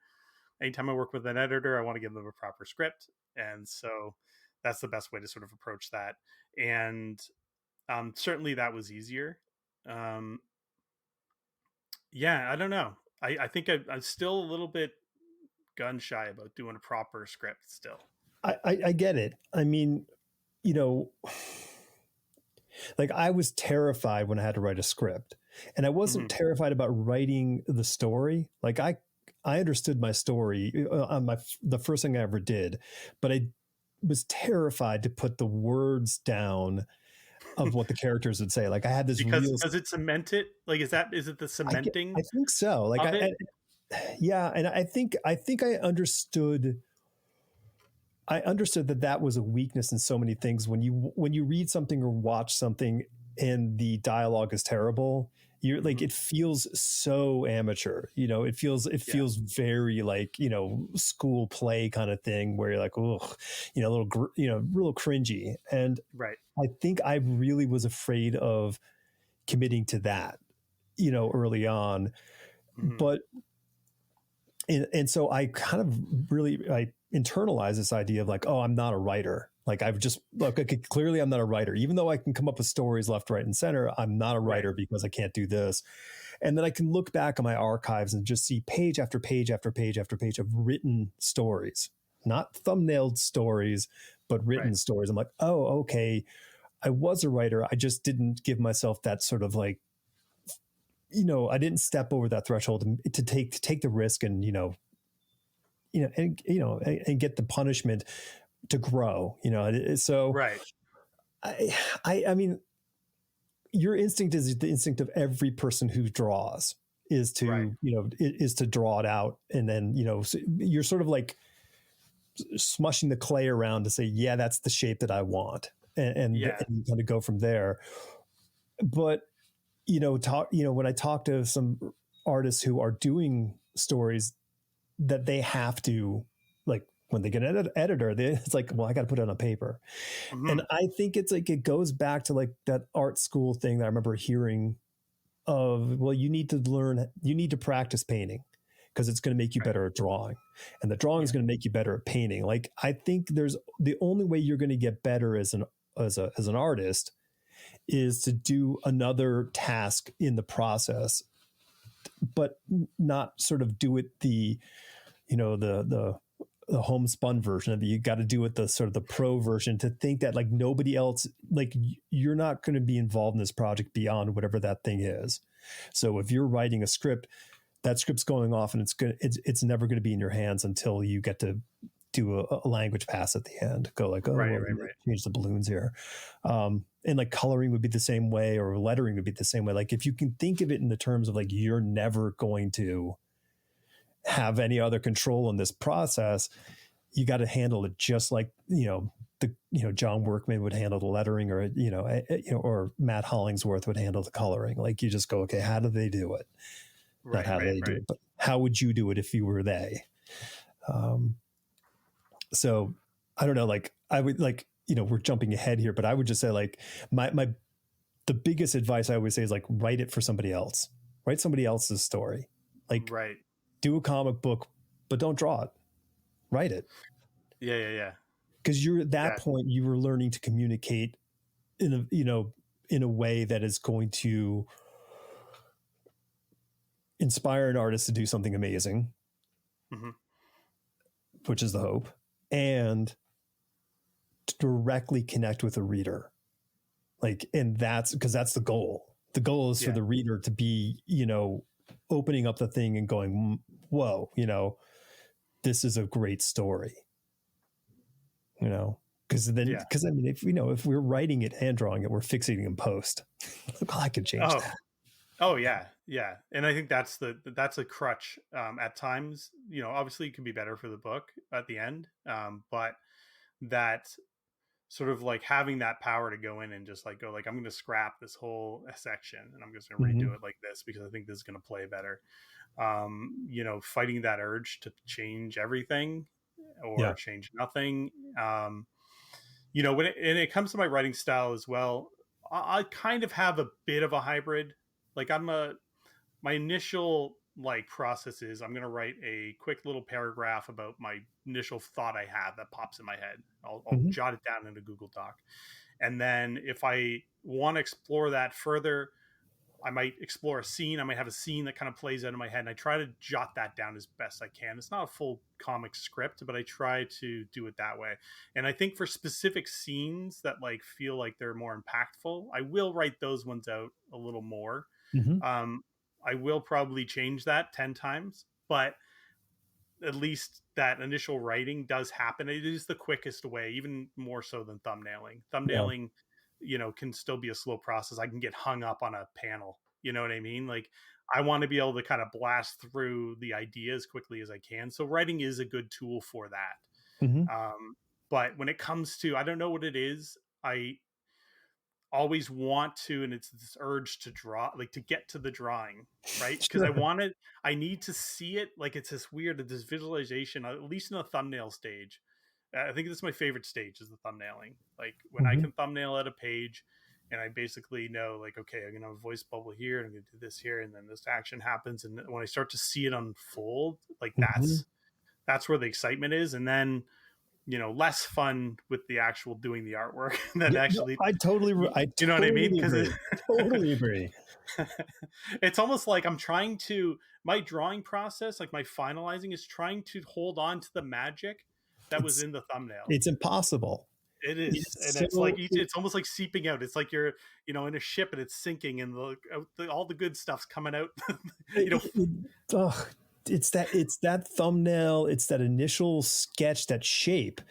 anytime I work with an editor, I want to give them a proper script, and so that's the best way to sort of approach that. And certainly that was easier. Yeah, I don't know. I think I'm still a little bit gun shy about doing a proper script still. I get it. I mean, like, I was terrified when I had to write a script, and I wasn't terrified about writing the story. Like, I understood my story on the first thing I ever did, but I was terrified to put the words down of what the characters would say. Like I had this Because real, does it cement it? Like, is it the cementing I think so. Like of it? yeah. And I think I understood that was a weakness in so many things. When you read something or watch something and the dialogue is terrible, you're like, it feels so amateur, it feels very like, school play kind of thing where you're like, oh, a little, real cringy. And Right. I think I really was afraid of committing to that, early on. But and so I kind of I internalized this idea of like, oh, I'm not a writer. Like I've just clearly I'm not a writer, even though I can come up with stories left, right, and center. I'm not a writer because I can't do this. And then I can look back on my archives and just see page after page after page after page of written stories, not thumbnailed stories, but written stories. I'm like, oh, okay, I was a writer. I just didn't give myself that sort of like, I didn't step over that threshold to take the risk and, and get the punishment to grow, so right. I mean, your instinct is the instinct of every person who draws is to, is to draw it out. And then, so you're sort of like smushing the clay around to say, yeah, that's the shape that I want. And you kind of go from there. But, when I talk to some artists who are doing stories that they have to, like, when they get an editor, it's like, well, I got to put it on paper. And I think it's like, it goes back to like that art school thing that I remember hearing of, well, you need to practice painting because it's going to make you better at drawing. And the drawing is going to make you better at painting. Like, I think the only way you're going to get better as an artist is to do another task in the process, but not sort of do it the homespun version of it. You got to do it the sort of the pro version, to think that like nobody else, like you're not going to be involved in this project beyond whatever that thing is. So if you're writing a script, that script's going off and it's never going to be in your hands until you get to do a language pass at the end. Go like, oh, change the balloons here. And like coloring would be the same way, or lettering would be the same way. Like if you can think of it in the terms of like, you're never going to have any other control in this process, you got to handle it just like, John Workman would handle the lettering, or, or Matt Hollingsworth would handle the coloring. Like you just go, okay, how do they do it? Not how do they do it, but how would you do it if you were they? So I don't know, like I would like, we're jumping ahead here, but I would just say like the biggest advice I always say is like, write it for somebody else, write somebody else's story. Like, do a comic book, but don't draw it, write it. Yeah. Cause you're at that point, you were learning to communicate in a way that is going to inspire an artist to do something amazing, which is the hope, and to directly connect with a reader. Like, and that's because that's the goal. The goal is for the reader to be, opening up the thing and going, whoa, this is a great story, because I mean, if we're writing it and drawing it, we're fixating in post. Well, I can change that. Oh yeah. And I think that's a crutch at times. Obviously it can be better for the book at the end, but that sort of like having that power to go in and just like go like, I'm going to scrap this whole section and I'm just going to redo it like this because I think this is going to play better. Fighting that urge to change everything or change nothing. When it comes to my writing style as well, I kind of have a bit of a hybrid. Like my initial like process is I'm going to write a quick little paragraph about my initial thought I have that pops in my head. I'll jot it down in a Google Doc. And then if I want to explore that further, I might explore a scene. I might have a scene that kind of plays out in my head and I try to jot that down as best I can. It's not a full comic script, but I try to do it that way. And I think for specific scenes that like feel like they're more impactful, I will write those ones out a little more. I will probably change that 10 times, but at least that initial writing does happen. It is the quickest way, even more so than thumbnailing. can still be a slow process. I can get hung up on a panel. You know what I mean? Like, I want to be able to kind of blast through the idea as quickly as I can. So writing is a good tool for that. Mm-hmm. But when it comes to, I don't know what it is. I always want to, and it's this urge to draw, like to get to the drawing, right? Because Sure. I need to see it. Like, it's this weird, this visualization, at least in the thumbnail stage. I think this is my favorite stage, is the thumbnailing. Like, when I can thumbnail at a page and I basically know, like, okay, I'm going to have a voice bubble here, and I'm going to do this here, and then this action happens. And when I start to see it unfold, like, that's where the excitement is. And then, less fun with the actual doing the artwork than actually. I totally know what I mean? Because totally agree. It's almost like I'm trying to, my drawing process, like my finalizing, is trying to hold on to the magic that was in the thumbnail. It's impossible. It is. And it's like, it's almost like seeping out. It's like you're, in a ship and it's sinking, and all the good stuff's coming out. It's that thumbnail, it's that initial sketch, that shape,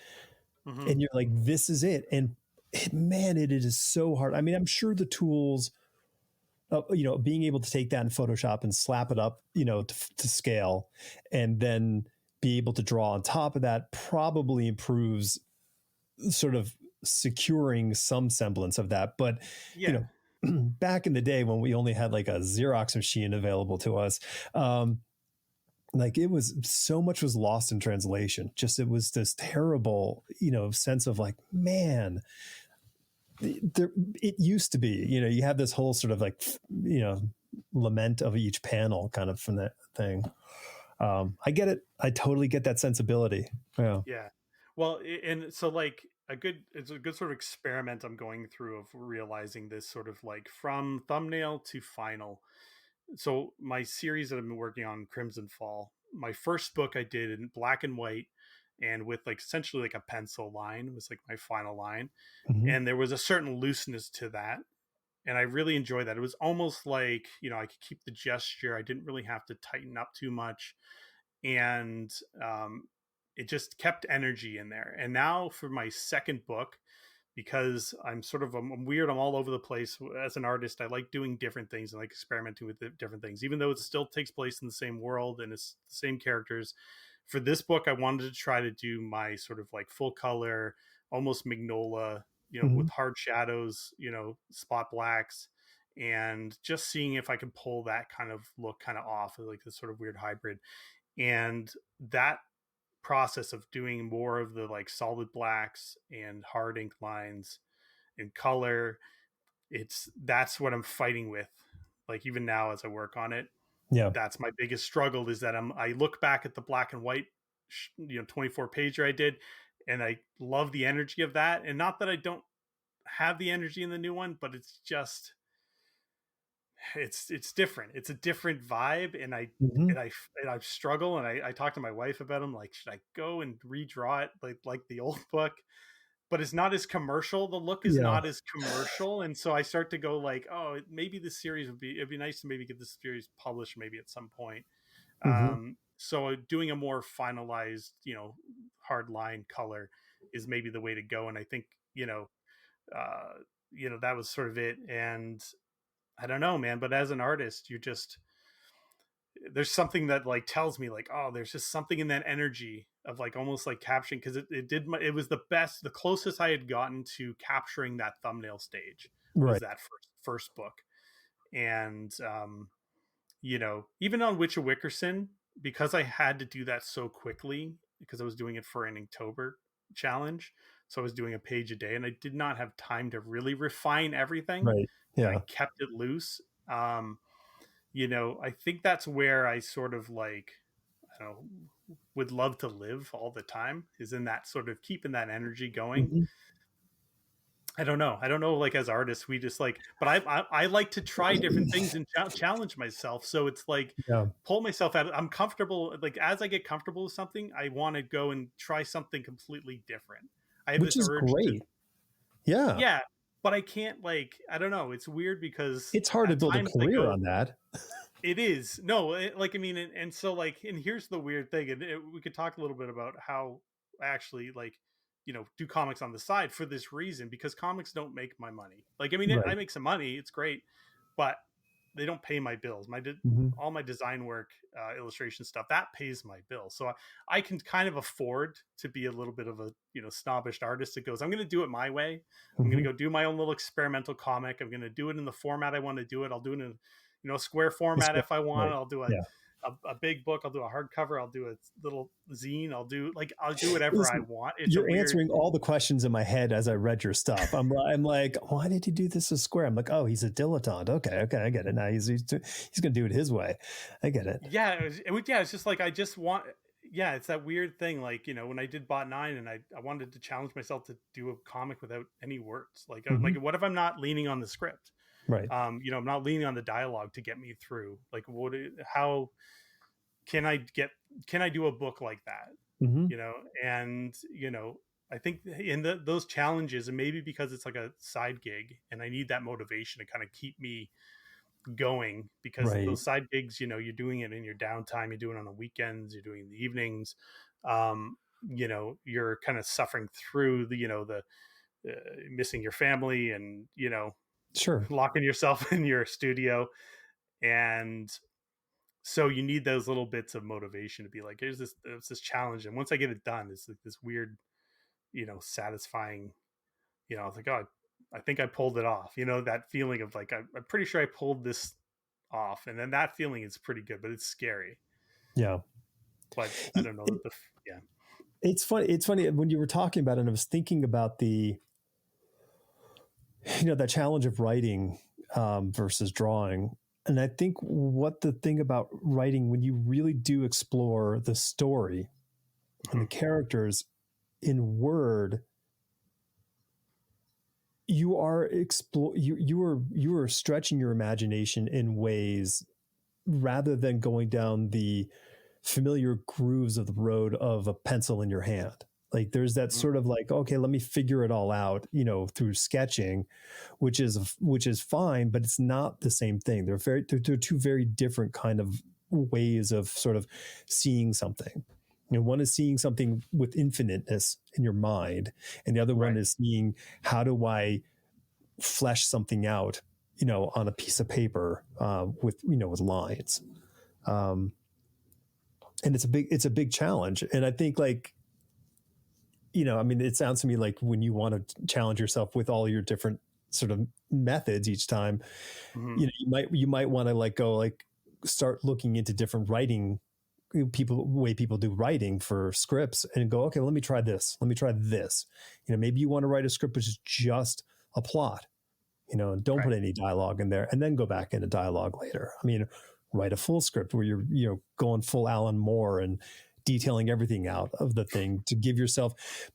and you're like, this is it. And man, it is so hard. I mean, I'm sure the tools, being able to take that in Photoshop and slap it up, to scale, and then be able to draw on top of that probably improves sort of securing some semblance of that. But, back in the day when we only had like a Xerox machine available to us, like, it was so much was lost in translation. Just, it was this terrible, sense of like, man, it used to be, you have this whole sort of like, lament of each panel kind of from that thing. I get it. I totally get that sensibility. Yeah. Yeah. Well, and so like it's a good sort of experiment I'm going through of realizing this sort of like from thumbnail to final. So my series that I've been working on, Crimson Fall, my first book I did in black and white, and with like essentially like a pencil line was like my final line. And there was a certain looseness to that. And I really enjoyed that. It was almost like, I could keep the gesture. I didn't really have to tighten up too much. And it just kept energy in there. And now for my second book, because I'm weird, I'm all over the place as an artist. I like doing different things and like experimenting with different things, even though it still takes place in the same world and it's the same characters. For this book, I wanted to try to do my sort of like full color, almost magnolia, with hard shadows, spot blacks, and just seeing if I could pull that kind of look kind of off, like this sort of weird hybrid. And that process of doing more of the like solid blacks and hard ink lines and color, that's what I'm fighting with. Like, even now as I work on it, that's my biggest struggle, is that I look back at the black and white 24 pager I did, and I love the energy of that. And not that I don't have the energy in the new one, but it's just, it's different. It's a different vibe. And I struggle. And I talked to my wife about them. Like, should I go and redraw it like the old book? But it's not as commercial. The look is not as commercial. And so I start to go like, oh, maybe this series it'd be nice to maybe get this series published maybe at some point. So doing a more finalized, hard line color is maybe the way to go. And I think, that was sort of it. And I don't know, man, but as an artist, there's something that like tells me like, oh, there's just something in that energy of like almost like capturing, because it was the closest I had gotten to capturing that thumbnail stage was that first book. And even on Witch of Wickerson, because I had to do that so quickly because I was doing it for an Inktober challenge, so I was doing a page a day, and I did not have time to really refine everything. I kept it loose. I think that's where I sort of like, I don't know, would love to live all the time, is in that sort of keeping that energy going. I don't know. Like, as artists, we just like, but I like to try different things and challenge myself. So it's like, pull myself out. I'm comfortable. Like, as I get comfortable with something, I want to go and try something completely different. I have Which this is urge great. Yeah. But I can't, like, I don't know. It's weird because it's hard to build a career on that. It is. No, like, I mean, and so like, and here's the weird thing. And we could talk a little bit about how actually, like, do comics on the side for this reason, because comics don't make my money. Like, I mean, Right. I make some money, it's great, but they don't pay my bills. All my design work, illustration stuff, that pays my bills. So I can kind of afford to be a little bit of a snobbish artist that goes, I'm going to do it my way. I'm going to go do my own little experimental comic. I'm going to do it in the format I want to do it. I'll do it in a square format if I want. Right. I'll do a big book. I'll do a hardcover. I'll do a little zine. I'll do whatever I want. You're answering all the questions in my head as I read your stuff. I'm like, why did he do this as square? I'm like, oh, he's a dilettante. Okay, I get it. Now he's going to do it his way. I get it. Yeah, it's just like, I just want. Yeah, it's that weird thing. Like, when I did Bot 9 and I wanted to challenge myself to do a comic without any words. Like, like, what if I'm not leaning on the script? Right. I'm not leaning on the dialogue to get me through. Like, how can I do a book like that? And I think in those challenges, and maybe because it's like a side gig and I need that motivation to kind of keep me going, because those side gigs, you're doing it in your downtime, you're doing it on the weekends, you're doing it in the evenings, you're kind of suffering through the missing your family and sure, locking yourself in your studio. And so you need those little bits of motivation to be like, there's this challenge, and once I get it done, it's like this weird satisfying, it's like, oh, I think I pulled it off, that feeling of like, I'm pretty sure I pulled this off. And then that feeling is pretty good, but it's scary. Yeah. But I don't know. Yeah. It's funny when you were talking about it, and I was thinking about the challenge of writing versus drawing. And I think what the thing about writing, when you really do explore the story and the characters in Word, you are you are stretching your imagination in ways, rather than going down the familiar grooves of the road of a pencil in your hand. Like, there's that sort of like, okay, let me figure it all out, through sketching, which is fine, but it's not the same thing. They're two very different kind of ways of sort of seeing something. One is seeing something with infiniteness in your mind, and the other one is seeing, how do I flesh something out, on a piece of paper, with lines. And it's a big challenge. And I think, like, it sounds to me like when you want to challenge yourself with all your different sort of methods each time, you might want to start looking into different writing way people do writing for scripts, and go, okay, let me try this. Maybe you want to write a script which is just a plot, and don't put any dialogue in there, and then go back into dialogue later. Write a full script where you're going full Alan Moore and detailing everything out of the thing to give yourself,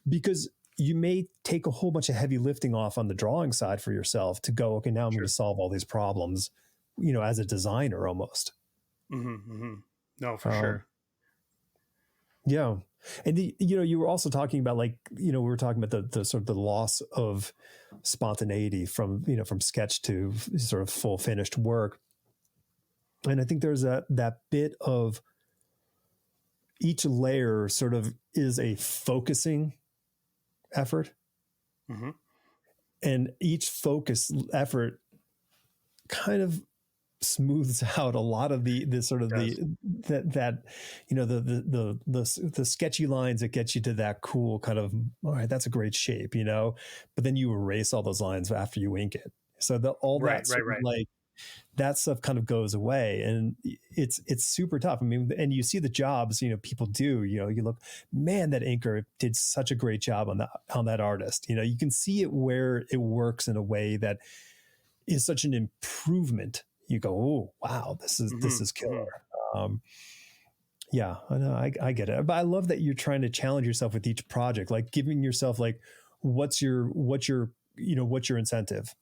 because you may take a whole bunch of heavy lifting off on the drawing side for yourself to go, okay, now I'm going to solve all these problems, as a designer almost. No, for sure. Yeah. And you were also talking about, like, we were talking about the sort of the loss of spontaneity from sketch to sort of full finished work. And I think there's that bit of each layer sort of is a focusing effort. And each focus effort kind of smooths out a lot of the sketchy lines that get you to that cool kind of, all right, that's a great shape, but then you erase all those lines after you ink it. So like that stuff kind of goes away, and it's super tough. And you see the jobs, people do, you look, man, that inker did such a great job on that artist. You can see it where it works in a way that is such an improvement. You go, oh, wow, this is killer. Yeah, I know, I get it. But I love that you're trying to challenge yourself with each project, like giving yourself, like, what's your incentive?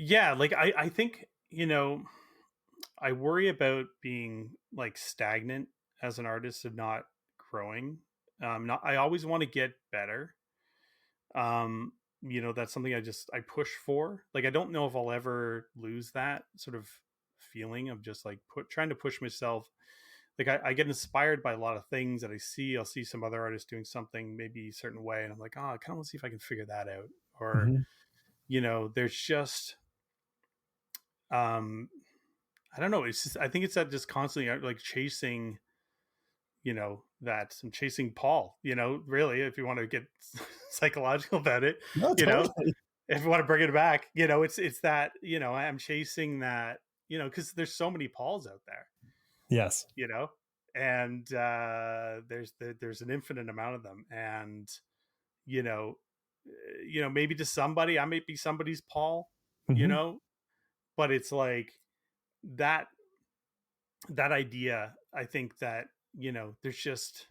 Yeah, like I think, I worry about being like stagnant as an artist and not growing. I always want to get better. That's something I push for. Like, I don't know if I'll ever lose that sort of feeling of just like trying to push myself like I get inspired by a lot of things that I see. I'll see some other artists doing something maybe a certain way, and I'm like, oh, I kind of want to see if I can figure that out. Or, Mm-hmm. There's just, I don't know. It's just, I think it's that just constantly like chasing, that I'm chasing Paul, really, if you want to get psychological about it, No, totally. if you want to bring it back, it's that, I'm chasing that, because there's so many Pauls out there, Yes. And there's an infinite amount of them. And, maybe to somebody, I might be somebody's Paul, Mm-hmm. but it's like that idea, I think that, there's just,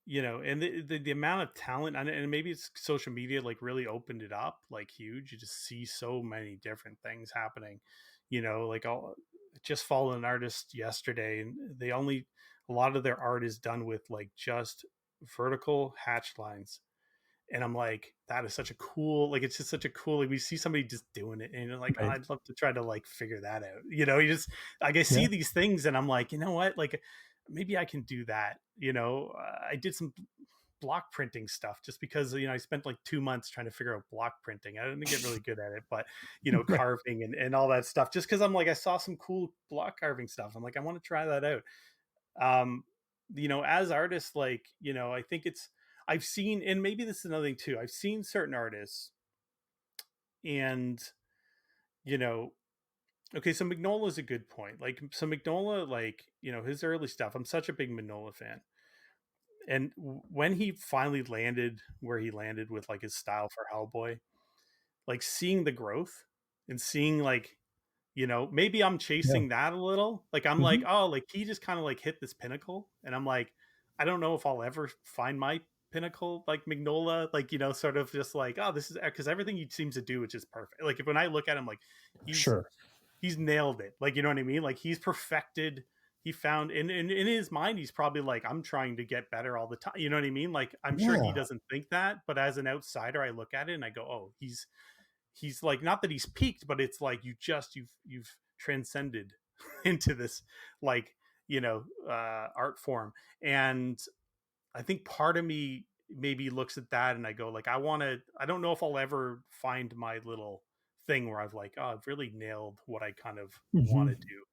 and the amount of talent, and maybe it's social media like really opened it up like huge. You just see so many different things happening, like I'll just follow an artist yesterday, and a lot of their art is done with like just vertical hatch lines. And I'm like, that is such a cool, like, it's just such a cool, like, we see somebody just doing it, and you're like, oh, Right. I'd love to try to like figure that out. You just, like, I see Yeah. these things and I'm like, you know what? Like, maybe I can do that. I did some block printing stuff just because, I spent like 2 months trying to figure out block printing. I didn't get really good at it, but, Right. carving and all that stuff, just because I'm like, I saw some cool block carving stuff. I'm like, I want to try that out. um as artists, like, I think I've seen, and maybe this is another thing too, I've seen certain artists, and you know okay, so Mignola is a good point. Like, so Mignola, like, his early stuff, I'm such a big Mignola fan. And when he finally landed where he landed with like his style for Hellboy, like seeing the growth and seeing like, maybe I'm Yeah. chasing that a little. Like, I'm like, Mm-hmm. oh, like he just kind of like hit this pinnacle. And I'm like, I don't know if I'll ever find my pinnacle like Mignola, like, sort of just like, oh, this is, because everything he seems to do is just perfect. Like, if when I look at him, like, he's Sure. he's nailed it. Like, you know what I mean? Like, he's perfected. He found in his mind, he's probably like, I'm trying to get better all the time. You know what I mean? Like, I'm sure he Yeah. doesn't think that, but as an outsider, I look at it and I go, oh, he's like, not that he's peaked, but it's like you've transcended into this, like, art form. And I think part of me maybe looks at that and I go, like, I don't know if I'll ever find my little thing where I've like, oh, I've really nailed what I kind of want Mm-hmm. to do.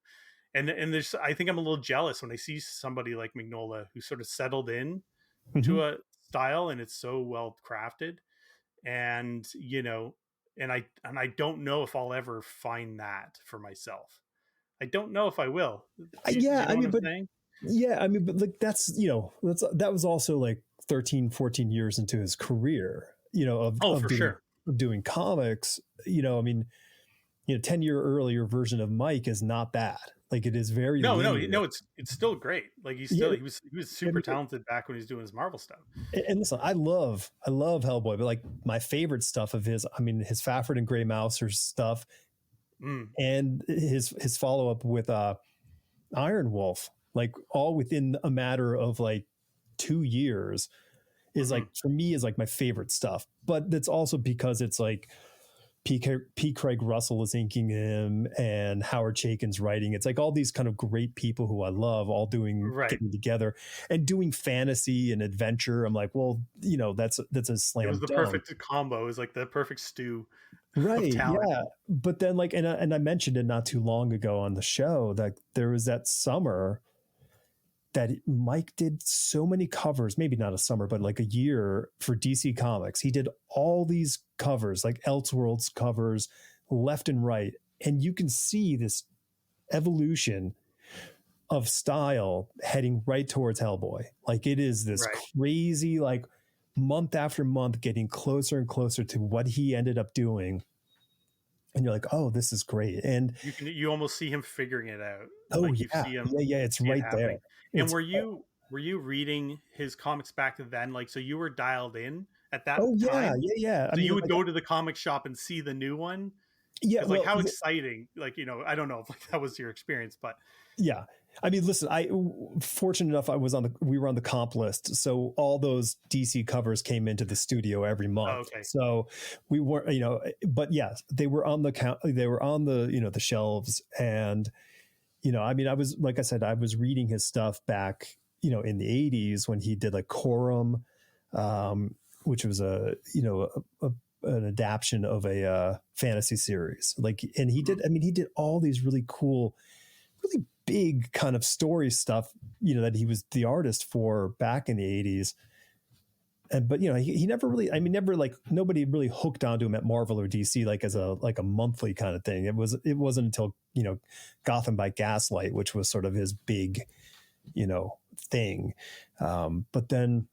And there's, I think I'm a little jealous when I see somebody like Mignola who sort of settled in Mm-hmm. to a style and it's so well crafted. And, and I don't know if I'll ever find that for myself. I don't know if I will. Do Yeah. you I know what mean, I'm but saying? yeah, I mean, but like that was also like 13, 14 years into his career, of Oh, of for doing sure. of doing comics. I mean, 10-year earlier version of Mike is not bad. Like it is very No, no, linear. no. It's still great. Like, Yeah, he was I super mean, talented back when he was doing his Marvel stuff. and listen, I love Hellboy, but like my favorite stuff of his, I mean, his Fafford and Grey Mouser stuff, Mm, and his follow up with Iron Wolf, like all within a matter of like 2 years, is mm-hmm. like for me is like my favorite stuff. But that's also because it's like P. Craig Russell is inking him and Howard Chaykin's writing. It's like all these kind of great people who I love all Right. getting together and doing fantasy and adventure. I'm like, well, that's a It was slam the dunk. perfect combo. It was like the perfect stew of Right. talent. Yeah. But then like, and I mentioned it not too long ago on the show that there was that summer that Mike did so many covers, maybe not a summer, but like a year for DC Comics. He did all these covers, like Elseworlds covers, left and right. And you can see this evolution of style heading right towards Hellboy. Like it is this Right. crazy, like month after month, getting closer and closer to what he ended up doing. And you're like, oh, this is great. And You almost see him figuring it out. oh Like, yeah, yeah, it's see it right there. happening. And It's were you reading his comics back then? Like, so you were dialed in at that oh yeah, time? yeah, yeah. I So mean, you would like, go to the comic shop and see the new one? yeah, Because, like, well, how exciting, like, I don't know if like that was your experience, but yeah. I mean, listen, I fortunate enough we were on the comp list. So all those DC covers came into the studio every oh, month. okay. So we weren't, but yes, they were on the the shelves. And, I mean, like I said, I was reading his stuff back, in the 80s when he did like Corum, which was an adaptation of a fantasy series. And he did all these really cool, really big kind of story stuff, that he was the artist for back in the 80s. But he never really, nobody really hooked onto him at Marvel or DC as a monthly kind of thing. It wasn't until Gotham by Gaslight, which was sort of his big thing. But then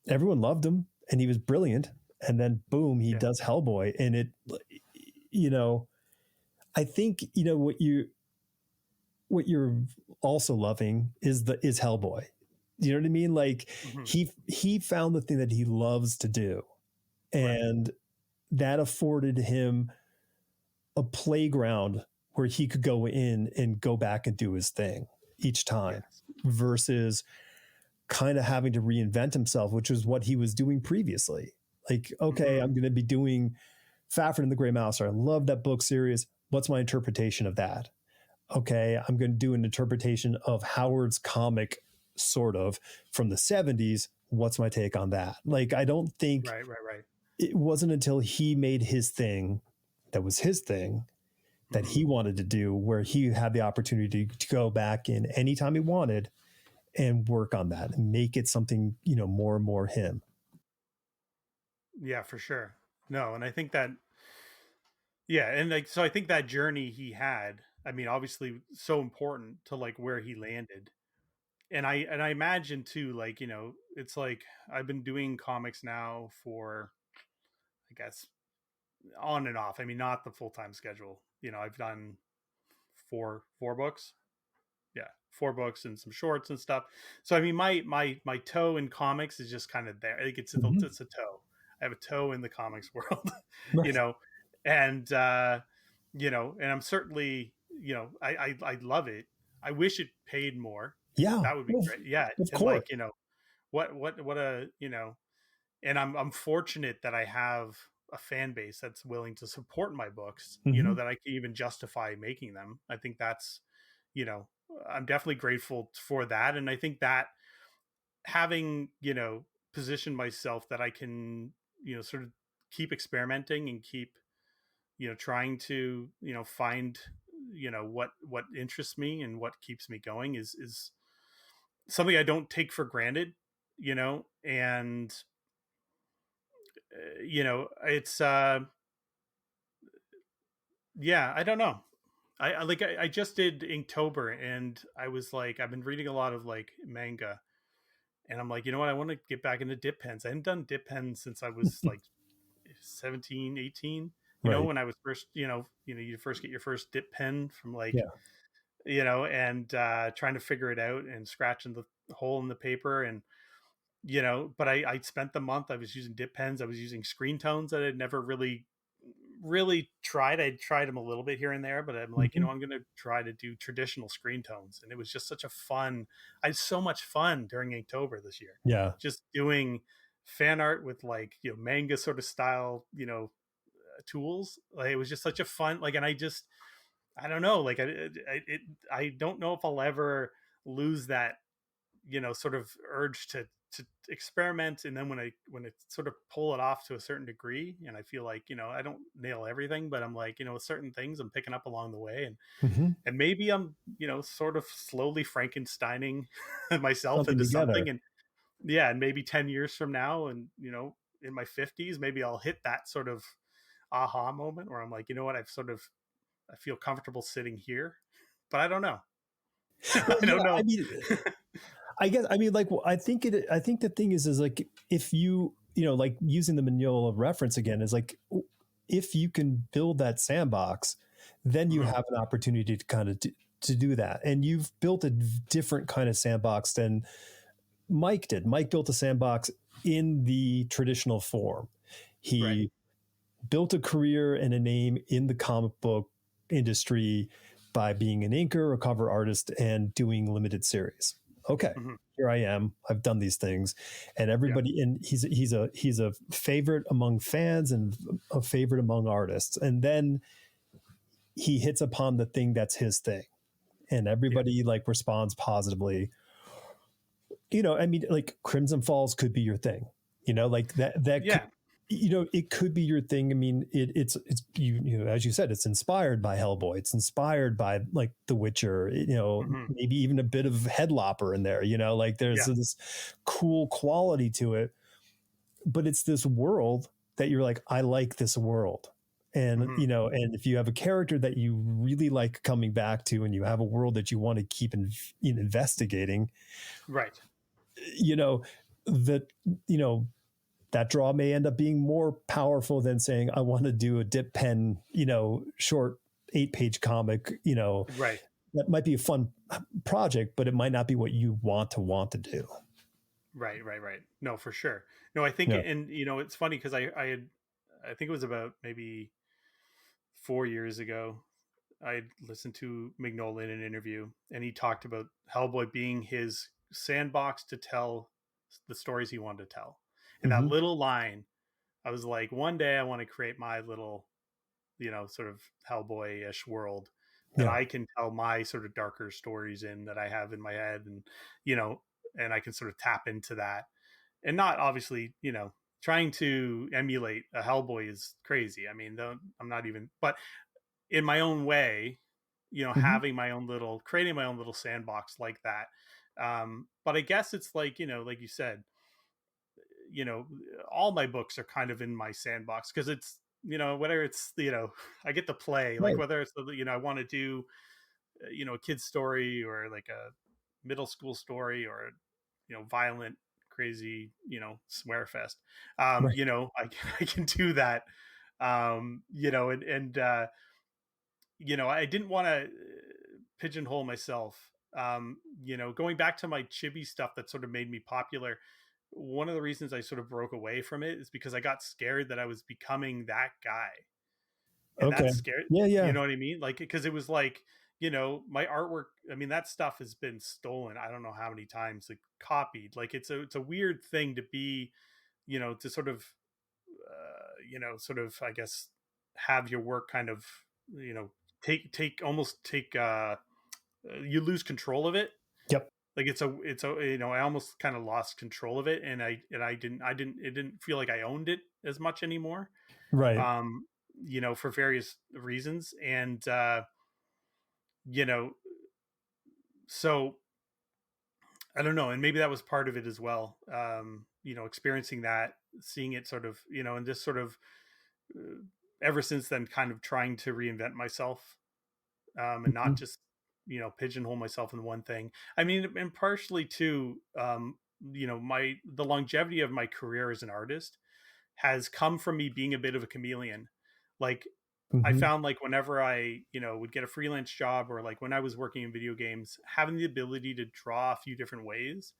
everyone loved him and he was brilliant, and then boom, he does Hellboy, and it I think what you're also loving is Hellboy. You know what I mean? He found the thing that he loves to do, and that afforded him a playground where he could go in and go back and do his thing each time, versus kind of having to reinvent himself, which was what he was doing previously. I'm going to be doing Fafhrd and the Grey Mouse. I love that book series. What's my interpretation of that? Okay, I'm going to do an interpretation of Howard's comic, sort of, from the 70s. What's my take on that? I don't think it wasn't until he made his thing, that was his thing, that he wanted to do, where he had the opportunity to go back in anytime he wanted and work on that and make it something, more and more him. Yeah, for sure. No, and I think that, and so I think that journey he had, obviously so important to where he landed. And I imagine too, it's I've been doing comics now for, I guess, on and off. Not the full-time schedule. I've done four books. Yeah, 4 books and some shorts and stuff. So my toe in comics is just kind of there. It's a toe. I have a toe in the comics world, and and I'm certainly, I love it. I wish it paid more. Yeah, that would be great. Yeah, of course. What a and I'm fortunate that I have a fan base that's willing to support my books. That I can even justify making them. I think that's, I'm definitely grateful for that, and I think that having positioned myself that I can sort of keep experimenting and keep trying to find what interests me and what keeps me going is something I don't take for granted, and it's I don't know. I just did Inktober, and I was I've been reading a lot of manga, and I'm you know what, I want to get back into dip pens. I hadn't done dip pens since I was 17, 18, when I was first, you first get your first dip pen from and trying to figure it out and scratching the hole in the paper. And, but I spent the month, I was using dip pens. I was using screen tones that I'd never really tried. I'd tried them a little bit here and there, but I'm I'm going to try to do traditional screen tones. And it was just I had so much fun during Inktober this year. Yeah. Just doing fan art with manga sort of style, tools. It was just such a fun, and I don't know, I don't know if I'll ever lose that, sort of urge to experiment. And then when I sort of pull it off to a certain degree, and I feel I don't nail everything, but I'm certain things I'm picking up along the way, and maybe I'm, sort of slowly Frankensteining myself into something. And and maybe 10 years from now, and, in my 50s, maybe I'll hit that sort of aha moment where I'm what, I feel comfortable sitting here, but I don't know. I don't know. I guess, I think the thing is if you, using the Mignola reference again, is if you can build that sandbox, then you have an opportunity to kind of to do that. And you've built a different kind of sandbox than Mike did. Mike built a sandbox in the traditional form. He built a career and a name in the comic book industry by being an inker, a cover artist, and doing limited series. Okay, here I am. I've done these things, and everybody, and he's a favorite among fans and a favorite among artists. And then he hits upon the thing that's his thing, and everybody like responds positively, I mean, like Crimson Falls could be your thing, like that Yeah. could, it could be your thing. I mean, it's as you said, it's inspired by Hellboy. It's inspired by like The Witcher, maybe even a bit of Headlopper in there, like there's this cool quality to it, but it's this world that you're like, I like this world. And, and if you have a character that you really like coming back to, and you have a world that you want to keep investigating, right. That draw may end up being more powerful than saying, I want to do a dip pen, short 8-page comic, right. That might be a fun project, but it might not be what you want to do. Right. No, for sure. No, I think, and it's funny because I think it was about maybe 4 years ago, I listened to Mignola in an interview, and he talked about Hellboy being his sandbox to tell the stories he wanted to tell. And that little line, I was like, one day I want to create my little, sort of Hellboy-ish world that I can tell my sort of darker stories in that I have in my head, and, and I can sort of tap into that. And not obviously, trying to emulate a Hellboy is crazy. I mean, I'm not even, but in my own way, having my own creating my own little sandbox like that. But I guess it's like, like you said, all my books are kind of in my sandbox because it's, whether it's, I get to play, like whether it's, I want to do, a kid's story or like a middle school story or, violent, crazy, swear fest. I can do that. I didn't want to pigeonhole myself. Going back to my chibi stuff that sort of made me popular, one of the reasons I sort of broke away from it is because I got scared that I was becoming that guy. And that's scary. Yeah. You know what I mean? Like, because it was like, my artwork, I mean, that stuff has been stolen. I don't know how many times, like copied. Like it's a weird thing to be, to sort of, I guess, have your work kind of, take you lose control of it. Yep. Like it's a I almost kind of lost control of it, and it didn't feel like I owned it as much anymore. Right. For various reasons. And so I don't know. And maybe that was part of it as well. Experiencing that, seeing it sort of, and just sort of ever since then kind of trying to reinvent myself, and not just, pigeonhole myself in one thing. I mean, and partially too, the longevity of my career as an artist has come from me being a bit of a chameleon. Like I found like whenever I, would get a freelance job, or like when I was working in video games, having the ability to draw a few different ways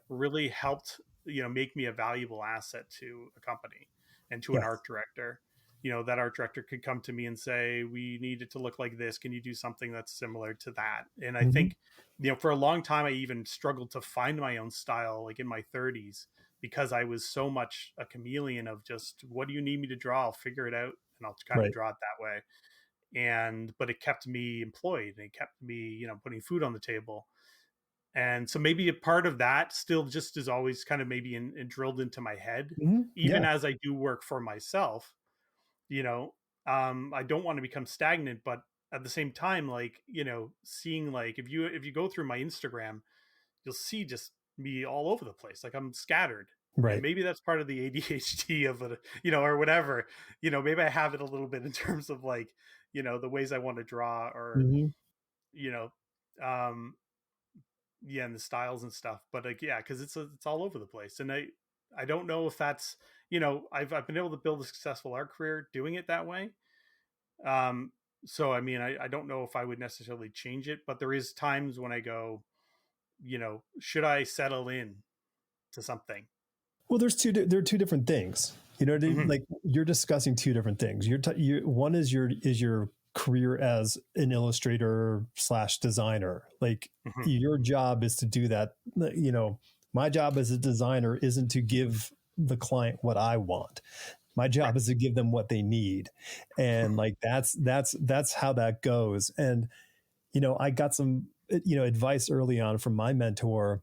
really helped, make me a valuable asset to a company and to an art director. That art director could come to me and say, we need it to look like this. Can you do something that's similar to that? And I think, for a long time, I even struggled to find my own style, like in my 30s, because I was so much a chameleon of just, what do you need me to draw? I'll figure it out, and I'll kind of draw it that way. But it kept me employed, and it kept me, putting food on the table. And so maybe a part of that still just is always kind of maybe drilled into my head, even as I do work for myself. I don't want to become stagnant, but at the same time, like, seeing, like, if you go through my Instagram, you'll see just me all over the place. Like I'm scattered. Right. And maybe that's part of the ADHD of it, or whatever, maybe I have it a little bit in terms of like, the ways I want to draw, or, and the styles and stuff, but like, cause it's all over the place. And I don't know if that's, I've been able to build a successful art career doing it that way. So, I mean, I don't know if I would necessarily change it, but there is times when I go, should I settle in to something? Well, there are two different things, like you're discussing two different things. One is your career as an illustrator / designer. Like your job is to do that. My job as a designer isn't to give the client what I want. My job is to give them what they need. And like, that's how that goes. And, I got some advice early on from my mentor.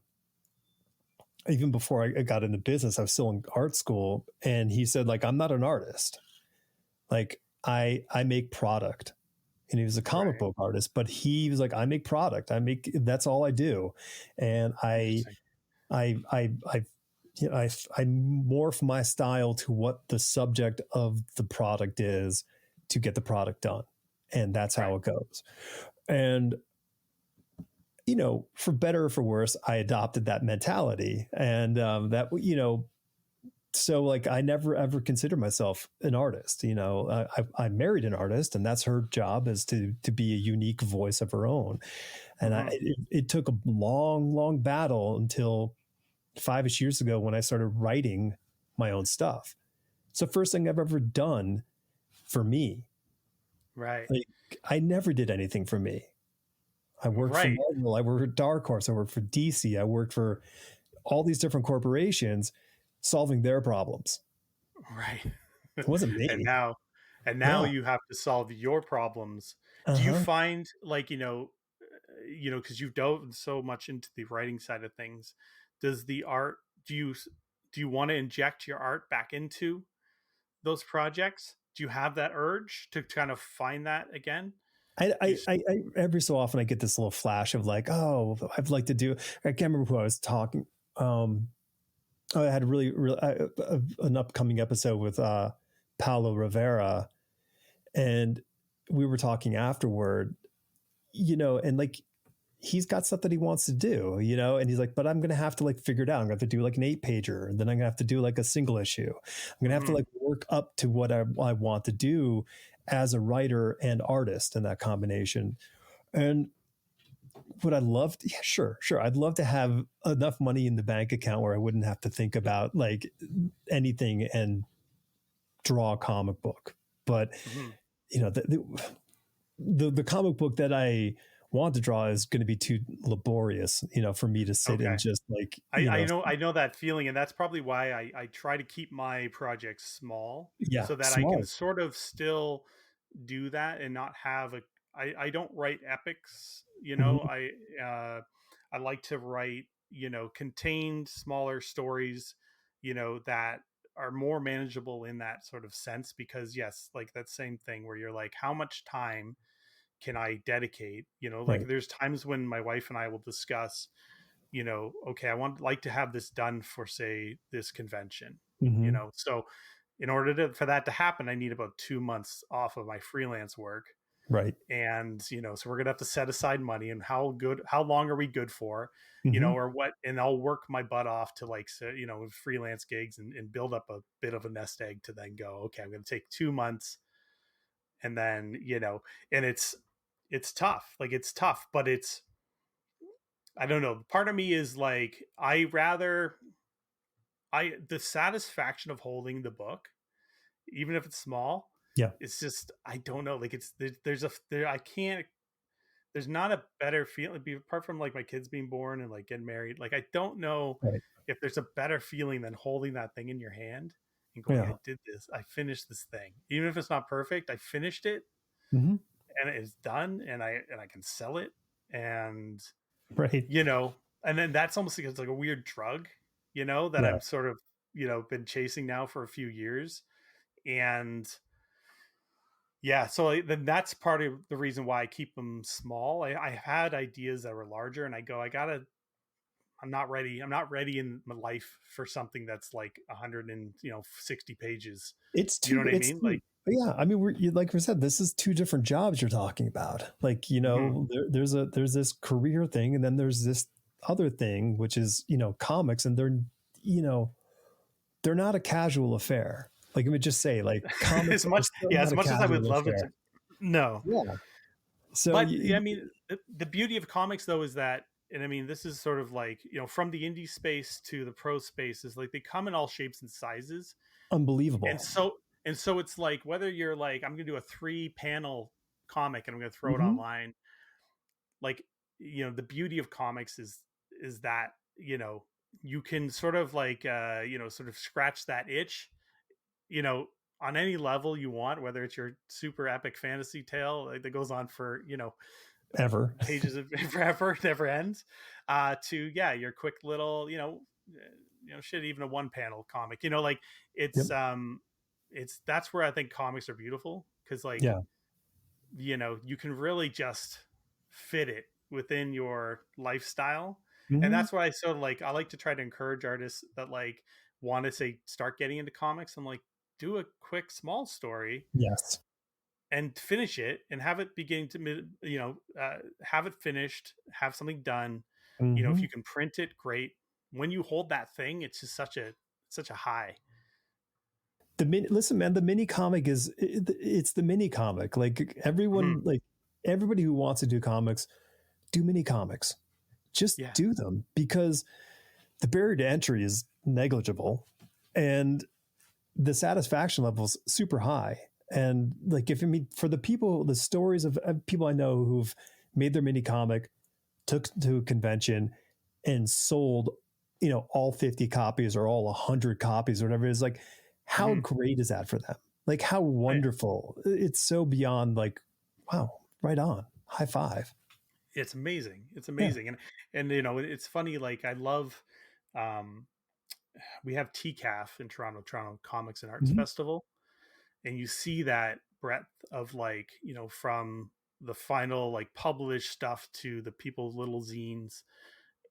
Even before I got into business, I was still in art school, and he said, like, I'm not an artist. Like, I make product. And he was a comic book artist, but he was like, I make product. That's all I do. And I morph my style to what the subject of the product is to get the product done. And that's how it goes. And, for better or for worse, I adopted that mentality. And so like I never ever considered myself an artist. I married an artist, and that's her job, is to be a unique voice of her own. And it took a long battle until 5-ish years ago when I started writing my own stuff. It's the first thing I've ever done for me. Right. Like, I never did anything for me. I worked for Marvel, I worked for Dark Horse, I worked for DC, I worked for all these different corporations solving their problems. Right. It wasn't me. And now you have to solve your problems. Do you find, like, because you've dove so much into the writing side of things, does the art, do you want to inject your art back into those projects? Do you have that urge to kind of find that again? I every so often I get this little flash of like, oh, I'd like to do. I can't remember who I was talking. I had an upcoming episode with Paulo Rivera, and we were talking afterward, and like he's got stuff that he wants to do, and he's like, but I'm gonna have to like figure it out. I'm gonna have to do like an 8-pager, and then I'm gonna have to do like a single issue. I'm gonna have to like work up to what I want to do as a writer and artist in that combination. And would I love to, sure. I'd love to have enough money in the bank account where I wouldn't have to think about like anything and draw a comic book. But the comic book that I want to draw is going to be too laborious, for me to sit and just like, I know that feeling. And that's probably why I try to keep my projects small, so that I can sort of still do that and not have I don't write epics, I like to write, contained smaller stories, that are more manageable in that sort of sense, because yes, like that same thing where you're like, how much time can I dedicate? Like there's times when my wife and I will discuss, okay, like to have this done for, say, this convention, so in order for that to happen, I need about 2 months off of my freelance work. Right. And, so we're going to have to set aside money, and how long are we good for, or what, and I'll work my butt off to like, so, freelance gigs and build up a bit of a nest egg to then go, okay, I'm going to take 2 months. And then, and it's tough. Like it's tough, but I don't know. Part of me is like, the satisfaction of holding the book, even if it's small. Yeah. It's just, I don't know. Like there's not a better feeling apart from like my kids being born and like getting married. Like, I don't know if there's a better feeling than holding that thing in your hand and going, I did this. I finished this thing. Even if it's not perfect, I finished it and it's done, and I can sell it. And, and then that's almost like, it's like a weird drug, that I'm sort of, been chasing now for a few years. And so then that's part of the reason why I keep them small. I had ideas that were larger, and I go, I'm not ready. I'm not ready in my life for something that's like 160 pages. It's too, you know what I mean? Like, yeah, I mean, like we said, this is 2 different jobs you're talking about. Like, there's this career thing, and then there's this other thing, which is, comics, and they're not a casual affair. Like, let me just say, like, comics as much as I would love it to, no. Yeah. So, but I mean, the beauty of comics though is that, and I mean, this is sort of like, from the indie space to the pro space, is like they come in all shapes and sizes. Unbelievable. And so it's like, whether you're like, I'm going to do a 3-panel comic and I'm going to throw it online. Like, the beauty of comics is that, you can sort of like, sort of scratch that itch, on any level you want, whether it's your super epic fantasy tale that goes on for, ever pages of forever, never ends, to your quick little, shit, even a one panel comic, like it's yep. it's that's where I think comics are beautiful, because like, Yeah. you can really just fit it within your lifestyle. And Mm-hmm. that's why I like to try to encourage artists that like want to say start getting into comics. I'm like, do a quick small story Yes. and finish it and have it beginning to mid, have it finished, have something done. If Mm-hmm. you can print it, great. When you hold that thing, it's just such a high. Listen, man, the mini comic it's the mini comic. Like Mhm. everybody who wants to do comics, do mini comics. Just Yeah. do them, because the barrier to entry is negligible and the satisfaction level is super high. And like, for the stories of people I know who've made their mini comic, took to a convention and sold, all 50 copies or all 100 copies or whatever it is, like, how Mhm. great is that for them? Like, how Oh, yeah. wonderful. It's so beyond, like, wow, right on. High five. It's amazing. It's Yeah. amazing. And it's funny, like I love, um we have TCAF in Toronto Comics and Arts Mm-hmm. Festival, and you see that breadth of like, from the final like published stuff to the people's little zines.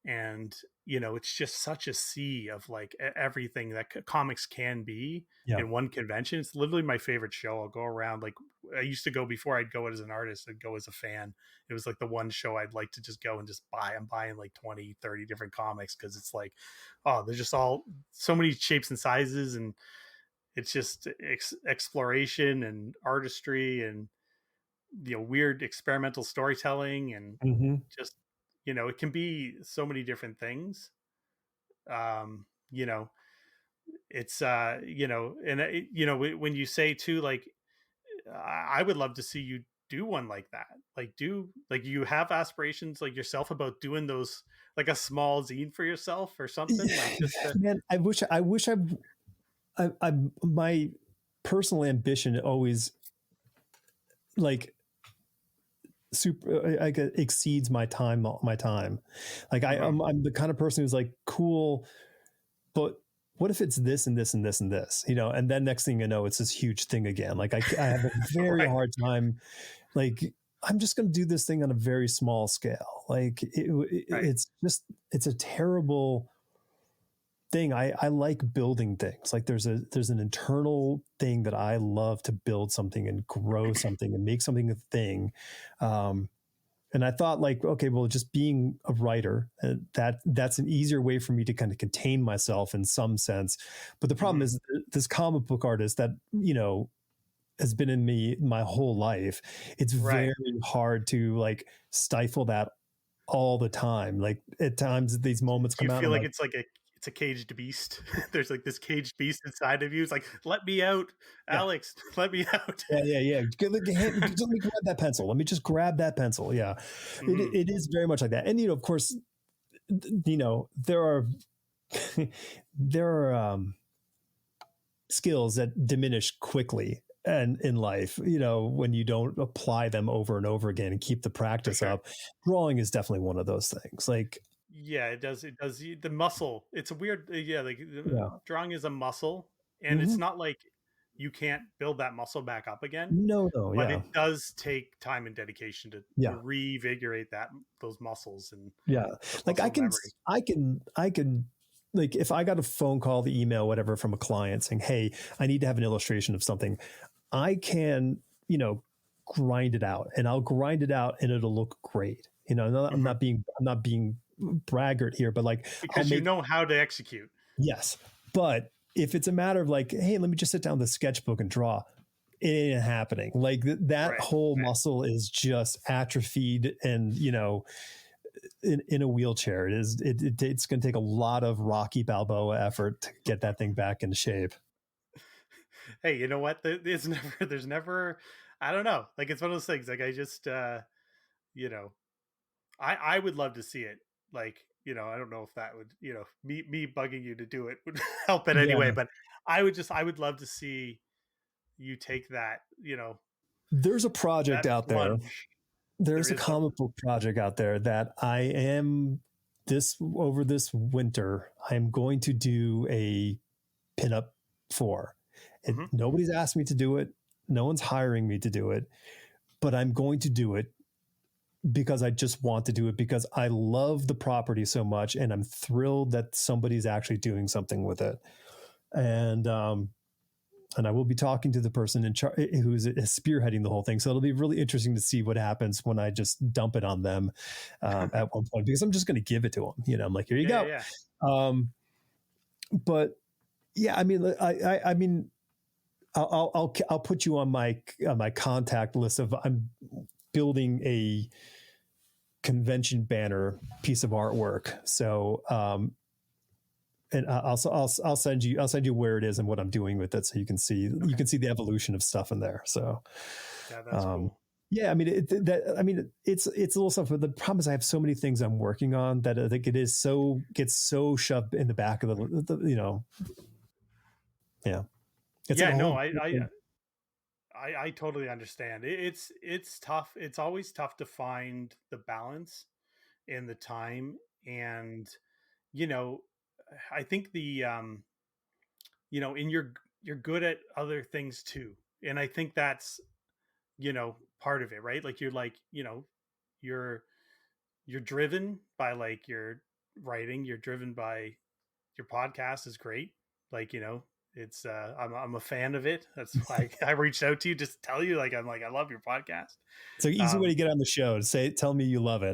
And it's just such a sea of like everything that comics can be Yeah. in one convention. It's literally my favorite show. I'll go around, like I used to go before I'd go as an artist, I'd go as a fan. It was like the one show I'd like to just go and just buy. I'm buying like 20-30 different comics, because it's like, oh, they're just all so many shapes and sizes, and it's just exploration and artistry and weird experimental storytelling, and Mm-hmm. just it can be so many different things. um you know it's and when you say too, like I would love to see you do one like that, like do like you have aspirations like yourself about doing those, like a small zine for yourself or something, like just to... Man, I my personal ambition always, like, super, like, exceeds my time. Like, Mhm. I'm the kind of person who's like, cool, but what if it's this and this and this and this, and then next thing you know, it's this huge thing again. Like, I have a very Right. hard time, like, I'm just going to do this thing on a very small scale. Like, Right. it's a terrible thing. I like building things. Like, there's an internal thing that I love to build something and grow something and make something a thing. Um, and I thought, like, okay, well, just being a writer, that's an easier way for me to kind of contain myself in some sense. But the problem Mhm. is, this comic book artist that, has been in me my whole life. It's Right. very hard to, like, stifle that all the time. Like, at times these moments Do you come out, feel I'm like like, it's a caged beast? There's like this caged beast inside of you. It's like, let me out, yeah, Alex. Let me out. yeah. Let me grab that pencil. Let me just grab that pencil. Yeah, Hmm. it is very much like that. And, of course, there are there are skills that diminish quickly and in life, when you don't apply them over and over again and keep the For practice sure. up. Drawing is definitely one of those things. Like, Yeah, it does. It does. The muscle. It's a weird. Yeah, like yeah. drawing is a muscle, and it's Mm-hmm. not like you can't build that muscle back up again. No, But yeah. it does take time and dedication to Yeah. reinvigorate those muscles and Yeah. those Like, muscle memory. I can, like, if I got a phone call, the email, whatever, from a client saying, hey, I need to have an illustration of something, I can, grind it out, and I'll grind it out and it'll look great. I'm Hmm. not being braggart here, but, like, I'll Because you make, know how to execute. yes. But if it's a matter of, like, hey, let me just sit down with the sketchbook and draw, it ain't happening. Like, that Right. whole Right. muscle is just atrophied, and, in a wheelchair. It's going to take a lot of Rocky Balboa effort to get that thing back into shape. Hey, you know what? There's never, I don't know. Like it's one of those things. Like I just, you know, I would love to see it. Like, I don't know if that would, me bugging you to do it would help it Yeah. anyway. But I would love to see you take that, There's a project that out there. plunge. There's a comic book project out there that I am over this winter, I'm going to do a pinup for. Nobody's asked me to do it. No one's hiring me to do it, but I'm going to do it because I just want to do it because I love the property so much. And I'm thrilled that somebody's actually doing something with it. And I will be talking to the person who's spearheading the whole thing. So it'll be really interesting to see what happens when I just dump it on them at one point, because I'm just going to give it to them. You know, I'm like, here you go. Yeah. But yeah, I mean, I mean, I'll put you on my contact list of, I'm building a convention banner piece of artwork. So, and I'll send you where it is and what I'm doing with it, so you can see the evolution of stuff in there. So yeah, that's cool. Yeah, I mean it's a little stuff, but the problem is I have so many things I'm working on that I think gets so shoved in the back of the you know. Yeah. I totally understand. It's tough. It's always tough to find the balance and the time, and you know, I think the and you're good at other things too. And I think that's, part of it, right? Like you're driven by like your writing, you're driven by your podcast is great. Like, it's I'm a fan of it. That's why I reached out to you just to tell you, I love your podcast. It's an easy way to get on the show to tell me you love it.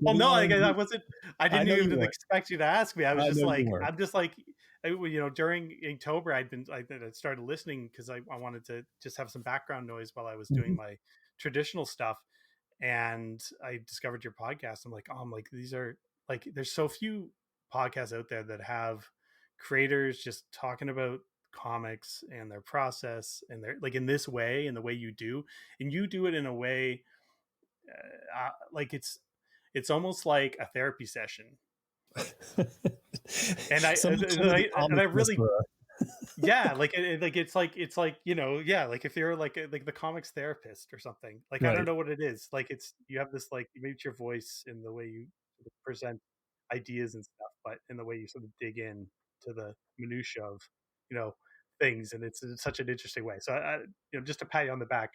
Well, no, I didn't even expect you to ask me. I was just like, during October, I started listening because I wanted to just have some background noise while I was doing my traditional stuff. And I discovered your podcast. I'm like, these are there's so few podcasts out there that have creators just talking about comics and their process, and they're in this way, in the way you do, and you do it in a way it's almost like a therapy session. And I really yeah, it's like if you're like the comics therapist or something, right. I don't know what it is. It's, you have this maybe it's your voice and the way you present ideas and stuff, but in the way you sort of dig in to the minutia of things, and it's such an interesting way. So I just to pat you on the back,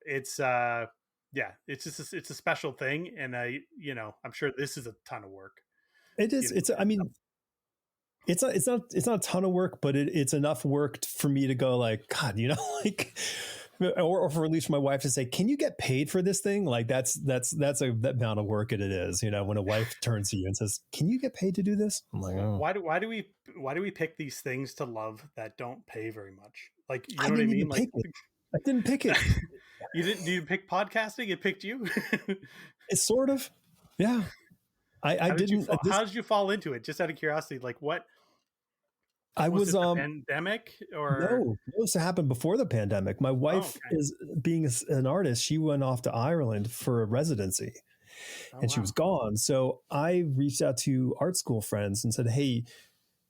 it's it's just it's a special thing, and I'm sure this is a ton of work. It is. I mean, it's not a ton of work, but it's enough work for me to go God, or for at least my wife to say, can you get paid for this thing? That's that amount of work it is. When a wife turns to you and says, can you get paid to do this? I'm like, oh. Why do we pick these things to love that don't pay very much? You know what I mean? I didn't pick it. You didn't? Do you pick podcasting? It picked you? It's sort of, yeah. I didn't. How did you fall into it? Just out of curiosity, what? I was pandemic, or no, this happened before the pandemic. My wife is being an artist. She went off to Ireland for a residency, and she was gone. So I reached out to art school friends and said, "Hey,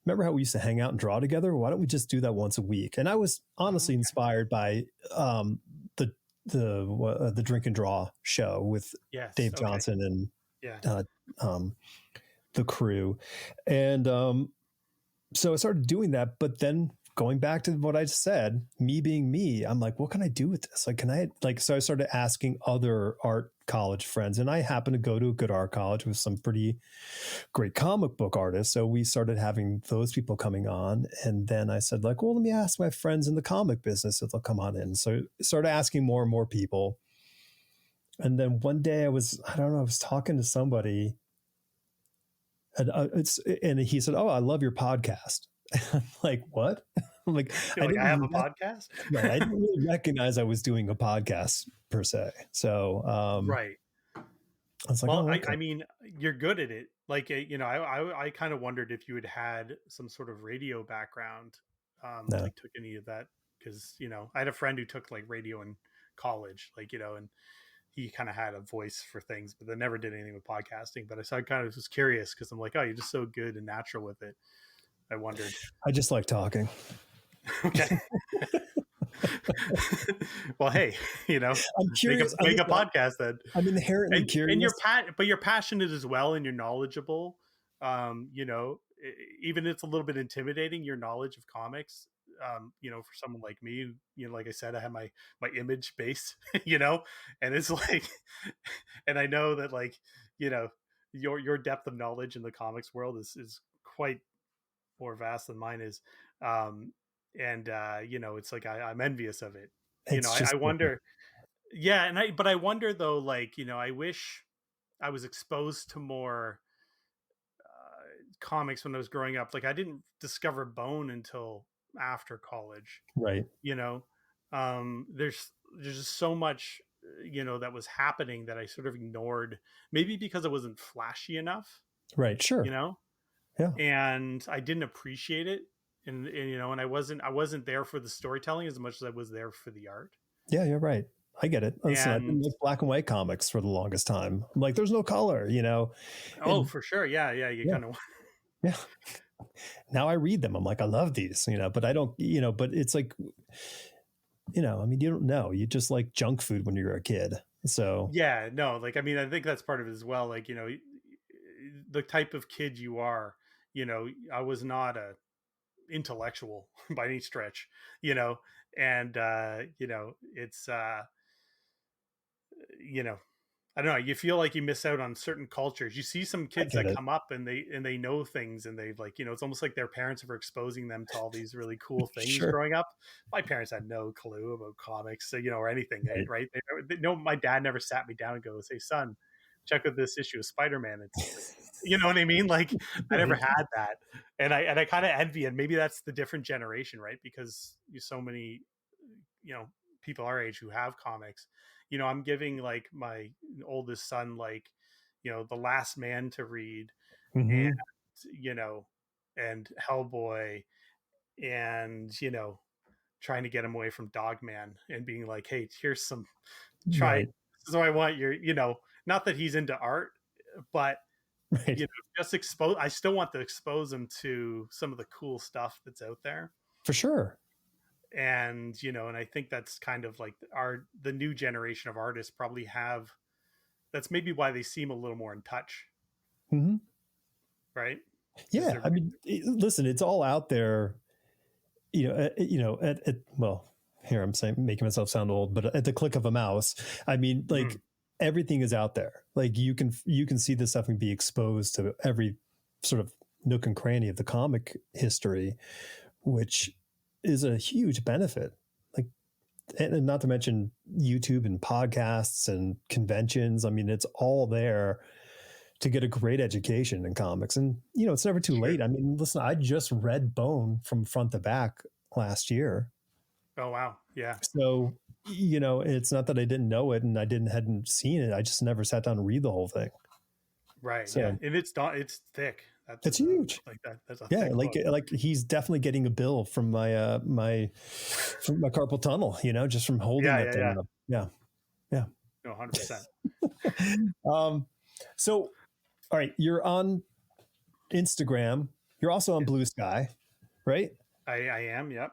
remember how we used to hang out and draw together? Why don't we just do that once a week?" And I was honestly inspired by the Drink and Draw show with Dave Johnson and the crew, and so I started doing that. But then going back to what I said, me being me, I'm like, what can I do with this? Can I so I started asking other art college friends, and I happen to go to a good art college with some pretty great comic book artists. So we started having those people coming on. And then I said well, let me ask my friends in the comic business if they'll come on in. So I started asking more and more people. And then one day I was talking to somebody, and he said, "Oh, I love your podcast." I'm like, "What?" I'm like, I have a podcast? Right. I didn't really recognize I was doing a podcast per se. So, right. I was like, I mean, you're good at it. I kind of wondered if you had some sort of radio background, took any of that. Cause I had a friend who took radio in college, and he kind of had a voice for things, but they never did anything with podcasting. But I kind of was curious because I'm like, oh, you're just so good and natural with it. I wondered. I just like talking. Okay. Well, hey, I'm curious. make a podcast then. I'm inherently curious. And but you're passionate as well, and you're knowledgeable. Even it's a little bit intimidating, your knowledge of comics. For someone like me, like I said, I have my image base, and it's like, and I know that like, your depth of knowledge in the comics world is quite more vast than mine is. It's like I'm envious of it. I wonder. Yeah, but I wonder though, like, I wish I was exposed to more comics when I was growing up. Like, I didn't discover Bone until after college. Right. There's just so much, that was happening that I sort of ignored. Maybe because it wasn't flashy enough. Right. Sure. Yeah. And I didn't appreciate it, and I wasn't there for the storytelling as much as I was there for the art. Yeah, you're right. I get it. Listen, I've been like black and white comics for the longest time. I'm like, there's no color, Oh, for sure. Yeah. Kind of. Yeah. Now I read them. I'm like, I love these, but I don't, but it's like, I mean, you don't know. You just like junk food when you're a kid. So yeah, no, like, I mean, I think that's part of it as well. Like, the type of kid you are, I was not a intellectual by any stretch, and it's I don't know, you feel like you miss out on certain cultures. You see some kids that come up and they know things, and they've like, it's almost like their parents are exposing them to all these really cool things growing up. My parents had no clue about comics, so, or anything, right? My dad never sat me down and goes, "Hey son, check out this issue of Spider-Man." It's like, you know what I mean? Like, I never had that. And I kind of envy it. Maybe that's the different generation, right? Because so many, people our age who have comics. I'm giving like my oldest son, like, The Last Man to read, and, and Hellboy, and, trying to get him away from Dogman and being like, hey, here's some, try. This is what I want your, not that he's into art, but just expose. I still want to expose him to some of the cool stuff that's out there. For sure. And, and I think that's kind of like the new generation of artists probably have, that's maybe why they seem a little more in touch. Mm-hmm. Right. Yeah. I mean, listen, it's all out there, well, here I'm saying, making myself sound old, but at the click of a mouse, I mean, like everything is out there. Like you can see this stuff and be exposed to every sort of nook and cranny of the comic history, which is a huge benefit. Like, and not to mention YouTube and podcasts and conventions. I mean, it's all there to get a great education in comics. And, it's never too late. I mean, listen, I just read Bone from front to back last year. Oh, wow. Yeah. So, it's not that I didn't know it and I hadn't seen it. I just never sat down and read the whole thing. Right. So, yeah. And it's thick. It's huge. Like that. That's a like he's definitely getting a bill from my my carpal tunnel, just from holding it. Yeah. No, 100%. So, all right, you're on Instagram. You're also on Blue Sky, right? I am. Yep.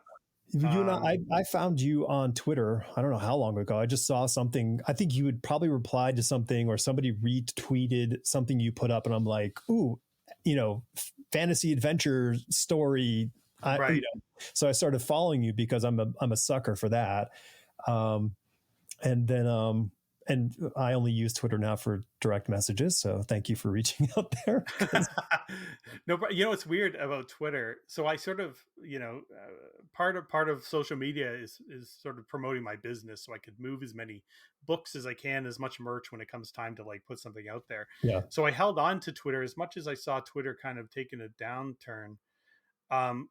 I found you on Twitter. I don't know how long ago. I just saw something. I think you had probably replied to something, or somebody retweeted something you put up, and I'm like, ooh, fantasy adventure story. Right. So I started following you because I'm a sucker for that. And then and I only use Twitter now for direct messages. So thank you for reaching out there. No, but it's weird about Twitter. So I sort of, part of social media is sort of promoting my business, so I could move as many books as I can, as much merch when it comes time to like put something out there. Yeah. So I held on to Twitter as much as I saw Twitter kind of taking a downturn.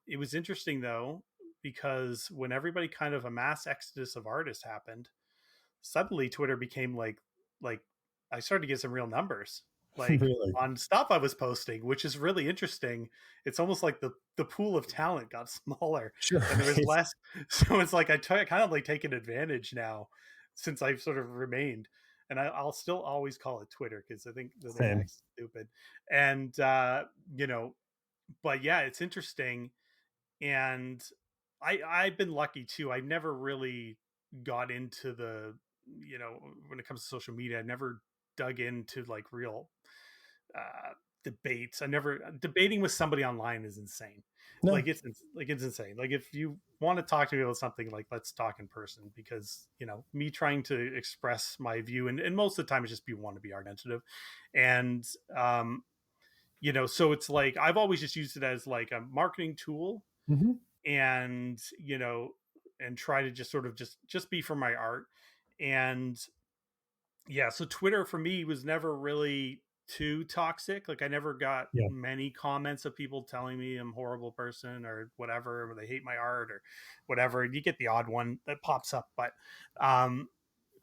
It was interesting though, because when everybody kind of a mass exodus of artists happened, suddenly Twitter became like I started to get some real numbers, like really? On stuff I was posting, which is really interesting. It's almost like the pool of talent got smaller, and there was less. So it's like I kind of like taking advantage now, since I've sort of remained, and I'll still always call it Twitter because I think the name is stupid. And but yeah, it's interesting, and I've been lucky too. I never really got into the, when it comes to social media, I never dug into like real uh debates. I never debating with somebody online is insane. No. It's insane. Like if you want to talk to me about something, like let's talk in person, because me trying to express my view, and most of the time it's just you want to be argumentative. And so it's like I've always just used it as like a marketing tool, Mm-hmm. and and try to just sort of just be for my art. And yeah, so Twitter for me was never really too toxic. Like I never got Yeah. many comments of people telling me I'm a horrible person or whatever, or they hate my art or whatever. You get the odd one that pops up, but um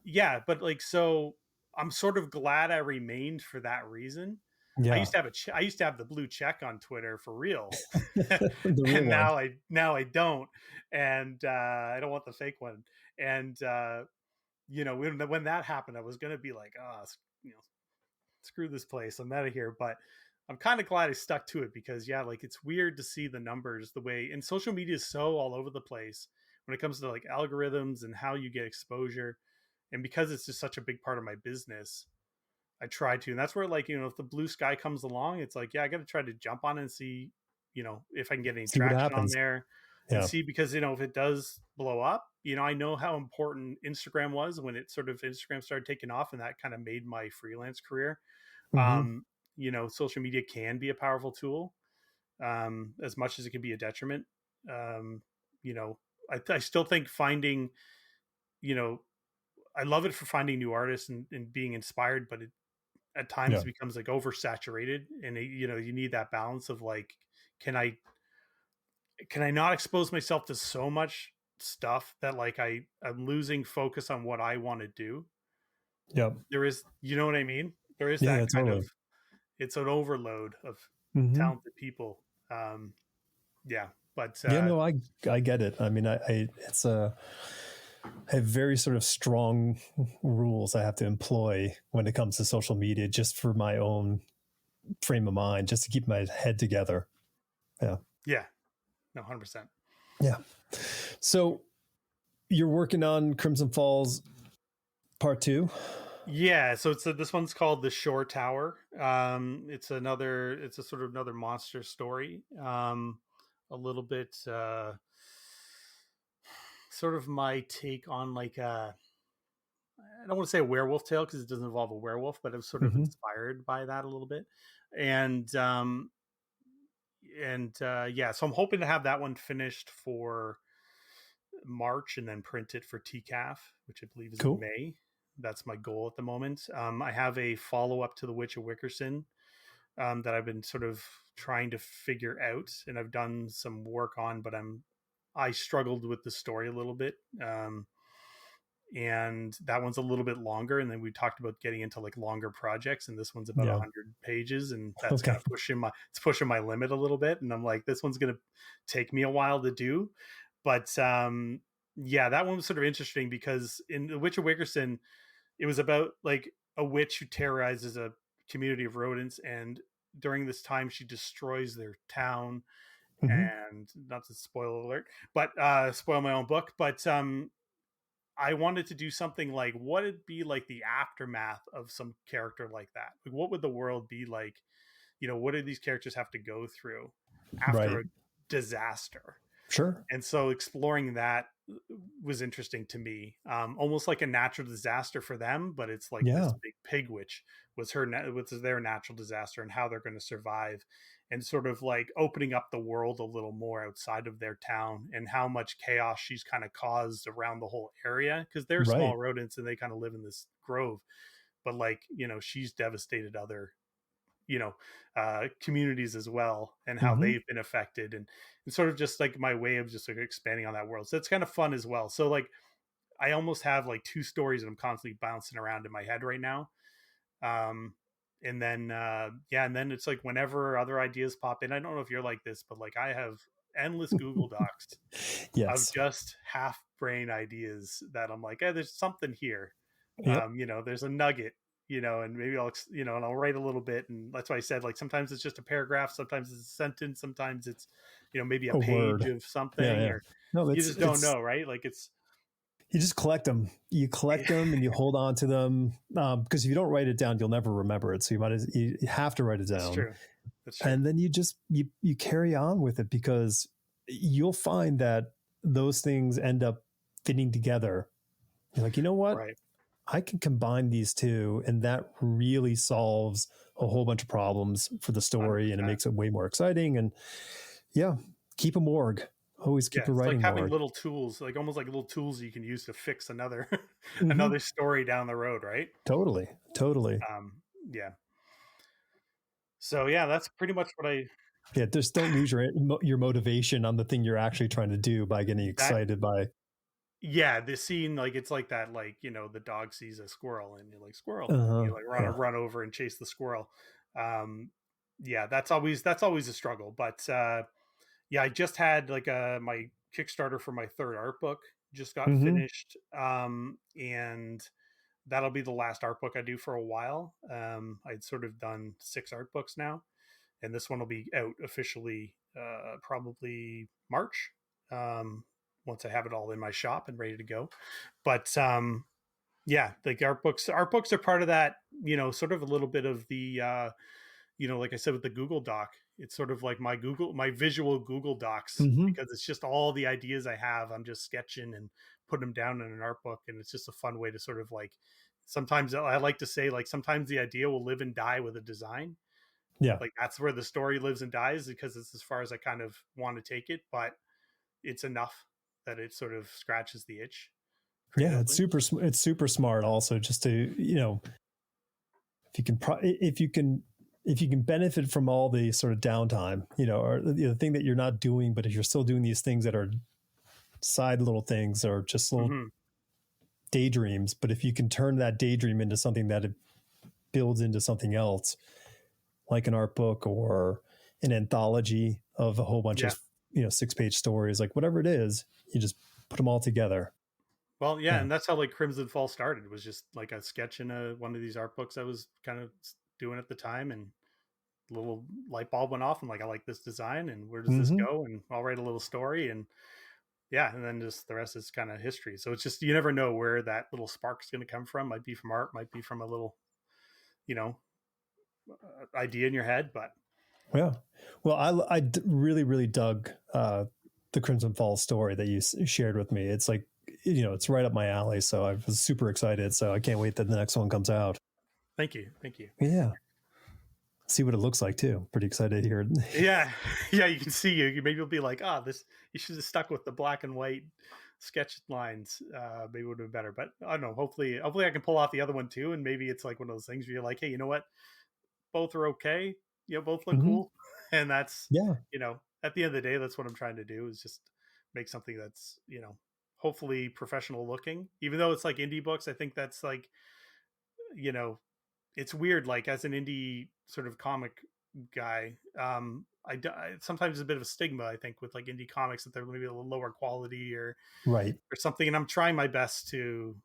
yeah, but like, so I'm sort of glad I remained for that reason. I Yeah. used to have I used to have the blue check on Twitter for real, The real and one. now I don't, and I don't want the fake one. And when that happened, I was gonna be like, oh, screw this place, I'm out of here. But I'm kind of glad I stuck to it, because yeah, like it's weird to see the numbers the way, and social media is so all over the place when it comes to like algorithms and how you get exposure. And because it's just such a big part of my business, I try to. And that's where, like, if the blue sky comes along, it's like, yeah, I got to try to jump on it and see, if I can get any See what traction on happens. there, and Yeah. see, because, if it does blow up, I know how important Instagram was when Instagram started taking off, and that kind of made my freelance career. Mm-hmm. Um, Social media can be a powerful tool, as much as it can be a detriment. Um, I still think finding, you know, I love it for finding new artists and being inspired, but it at times Yeah. becomes like oversaturated, and you need that balance of like, can I not expose myself to so much stuff that like I'm losing focus on what I want to do. Yeah. There is, you know what I mean? There is Yeah. that kind of, Totally. it's an overload of Mm-hmm. talented people. Um, yeah, but Yeah. No, I get it. I mean, it's I have very sort of strong rules I have to employ when it comes to social media, just for my own frame of mind, just to keep my head together. Yeah. yeah, no, 100%. Yeah. So you're working on Crimson Falls Part 2? Yeah, so this one's called The Shore Tower. It's a sort of another monster story. A little bit, sort of my take on like I don't want to say a werewolf tale because it doesn't involve a werewolf, but it was sort of Mm-hmm. inspired by that a little bit. And yeah, so I'm hoping to have that one finished for March and then print it for TCAF, which I believe is in Cool. May. That's my goal at the moment. I have a follow up to The Witch of Wickerson, that I've been sort of trying to figure out, and I've done some work on, but I struggled with the story a little bit. And that one's a little bit longer, and then we talked about getting into like longer projects, and this one's about Yeah. 100 pages, and that's Okay. kind of pushing my limit a little bit, and I'm like, this one's going to take me a while to do. But yeah, that one was sort of interesting because in The Witch of Wickerson, it was about like a witch who terrorizes a community of rodents, and during this time she destroys their town. Mm-hmm. And not to spoil alert, but spoil my own book, but I wanted to do something like, what it'd be like the aftermath of some character like that. Like, what would the world be like? What do these characters have to go through after Right. a disaster? Sure. And so exploring that was interesting to me, almost like a natural disaster for them, but it's like Yeah. this big pig witch was their natural disaster, and how they're going to survive, and sort of like opening up the world a little more outside of their town, and how much chaos she's kind of caused around the whole area, because they're Right. small rodents and they kind of live in this grove, but like, she's devastated other communities as well, and how Mm-hmm. they've been affected, and sort of just like my way of just like expanding on that world. So it's kind of fun as well. So like I almost have like two stories that I'm constantly bouncing around in my head right now. And then yeah, and then it's like whenever other ideas pop in, I don't know if you're like this, but like I have endless Google Docs of Yes. just half brain ideas that I'm like, hey, there's something here. Yep. There's a nugget, and maybe and I'll write a little bit. And that's why I said, like, sometimes it's just a paragraph, sometimes it's a sentence, sometimes it's, maybe a A page word. of something, Yeah. or No, you just don't know, right? Like you just collect them. You collect them and you hold on to them, because if you don't write it down, you'll never remember it. So you have to write it that's down. true. That's true. And then you carry on with it, because you'll find that those things end up fitting together. You're like, you know what? Right. I can combine these two, and that really solves a whole bunch of problems for the story, 100%. and it makes it way more exciting. And yeah, keep a morgue. Always keep a It's like writing having morgue. little tools, like almost like little tools you can use to fix another Mm-hmm. another story down the road, right? Totally. Yeah. So yeah, that's pretty much what I. Yeah, just don't lose your motivation on the thing you're actually trying to do by getting That excited by. Yeah, the scene, like it's like that, like the dog sees a squirrel and you're like squirrel, and Uh-huh. you like run over and chase the squirrel. Um, yeah, that's always a struggle. But yeah, I just had like my Kickstarter for my third art book just got Mm-hmm. finished, and that'll be the last art book I do for a while. I'd sort of done 6 art books now, and this one will be out officially probably March. Once I have it all in my shop and ready to go. But yeah, like art books are part of that, sort of a little bit of the like I said with the Google Doc, it's sort of like my visual Google Docs, Mm-hmm. because it's just all the ideas I have. I'm just sketching and putting them down in an art book, and it's just a fun way to sort of like, sometimes I like to say, like, sometimes the idea will live and die with a design. Yeah. Like that's where the story lives and dies, because it's as far as I kind of want to take it, but it's enough that it sort of scratches the itch creatively. Yeah, it's super smart also, just to, if you can benefit from all the sort of downtime, or the thing that you're not doing, but if you're still doing these things that are side little things or just little daydreams, but if you can turn that daydream into something that it builds into something else, like an art book or an anthology of a whole bunch of 6-page stories, like whatever it is, you just put them all together. Well, yeah, and that's how like Crimson Fall started. It was just like a sketch in one of these art books I was kind of doing at the time, and a little light bulb went off. I'm like, I like this design, and where does this go? And I'll write a little story, and yeah, and then just the rest is kind of history. So it's just, you never know where that little spark is going to come from. Might be from art, might be from a little, idea in your head. But yeah, well, I really, really dug the Crimson Falls story that you shared with me. It's like, it's right up my alley. So I was super excited. So I can't wait that the next one comes out. Thank you. Yeah. See what it looks like too. Pretty excited to hear it. Yeah. You can see maybe you'll be like, you should have stuck with the black and white sketch lines. Maybe it would have been better, but I don't know. Hopefully I can pull off the other one too. And maybe it's like one of those things where you're like, hey, you know what? Both are okay. Both look cool. And that's, at the end of the day, that's what I'm trying to do, is just make something that's, hopefully professional looking, even though it's like indie books. I think that's like, it's weird. Like as an indie sort of comic guy, I sometimes it's a bit of a stigma, I think, with like indie comics, that they're maybe a little lower quality or something. And I'm trying my best to,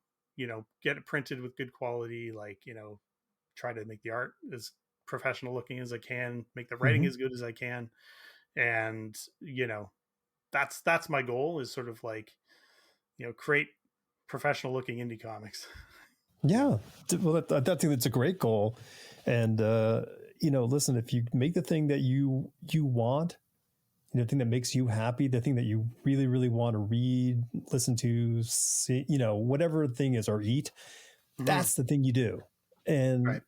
get it printed with good quality, like, try to make the art as professional looking as I can, make the writing as good as I can. And, that's my goal, is sort of like, create professional looking indie comics. Yeah. Well, I think that's a great goal. And, listen, if you make the thing that you want, the thing that makes you happy, the thing that you really, really want to read, listen to, see, whatever the thing is, or eat, that's the thing you do. And,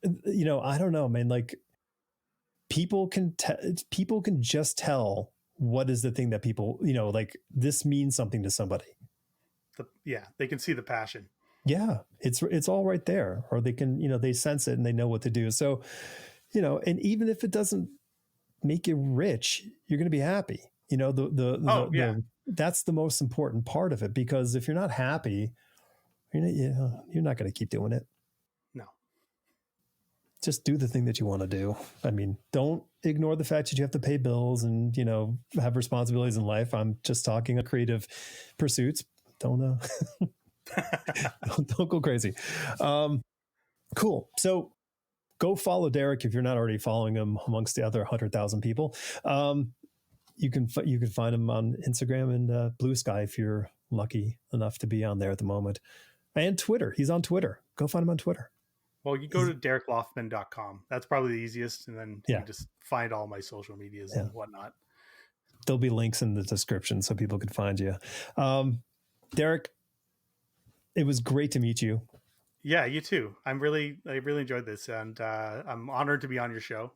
I don't know, man, like people can just tell what is the thing that people, like this means something to somebody. They can see the passion. Yeah, it's all right there, or they can, they sense it and they know what to do. So, and even if it doesn't make you rich, you're going to be happy. That's the most important part of it, because if you're not happy, you're not going to keep doing it. No. Just do the thing that you want to do. I mean, don't ignore the fact that you have to pay bills and, have responsibilities in life. I'm just talking creative pursuits. Don't don't go crazy. Cool. So go follow Derek if you're not already following him amongst the other 100,000 people. You can find him on Instagram and Blue Sky if you're lucky enough to be on there at the moment, and Twitter. He's on Twitter. Go find him on Twitter. Well, you go to DerekLaufman.com. That's probably the easiest, and then you can just find all my social medias and whatnot. There'll be links in the description so people can find you. Derek, it was great to meet you. Yeah, you too. I really enjoyed this, and I'm honored to be on your show.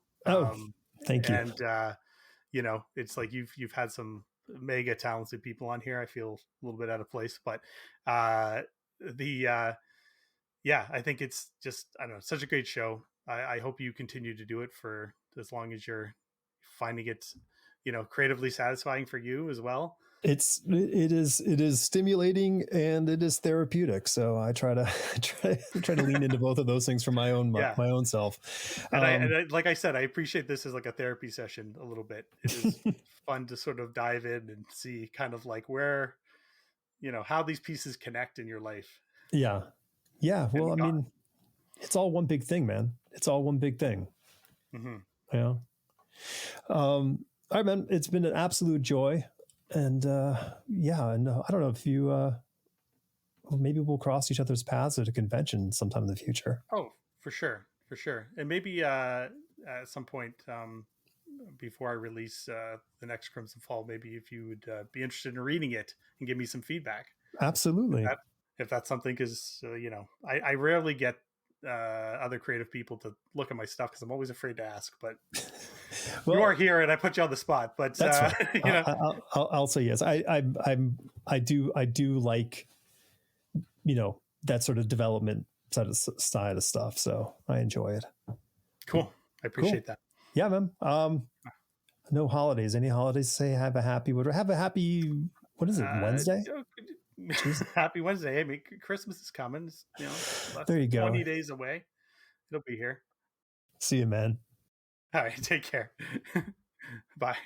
Thank you. And it's like you've had some mega talented people on here. I feel a little bit out of place, but I think it's just, I don't know, such a great show. I hope you continue to do it for as long as you're finding it, creatively satisfying for you as well. It is stimulating and it is therapeutic. So I try to lean into both of those things for my own self. And like I said, I appreciate this as like a therapy session a little bit. It is fun to sort of dive in and see kind of like where, how these pieces connect in your life. Yeah. Yeah. Well, I mean, it's all one big thing, man. It's all one big thing. Mm-hmm. Yeah. All right, man. It's been an absolute joy. And I don't know if you, maybe we'll cross each other's paths at a convention sometime in the future. Oh, for sure. And maybe at some point before I release the next Crimson Fall, maybe if you would be interested in reading it and give me some feedback. Absolutely. If that's something, because I rarely get other creative people to look at my stuff because I'm always afraid to ask, but well, you are here and I put you on the spot, but that's right. I'll say yes. I do like, that sort of development side of stuff. So I enjoy it. Cool. I appreciate that. Yeah, man. No holidays. Any holidays? Say have a happy, what is it? Wednesday? Happy Wednesday. I mean, Christmas is coming. It's, there you go. 20 days away. It'll be here. See you, man. All right. Take care. Bye.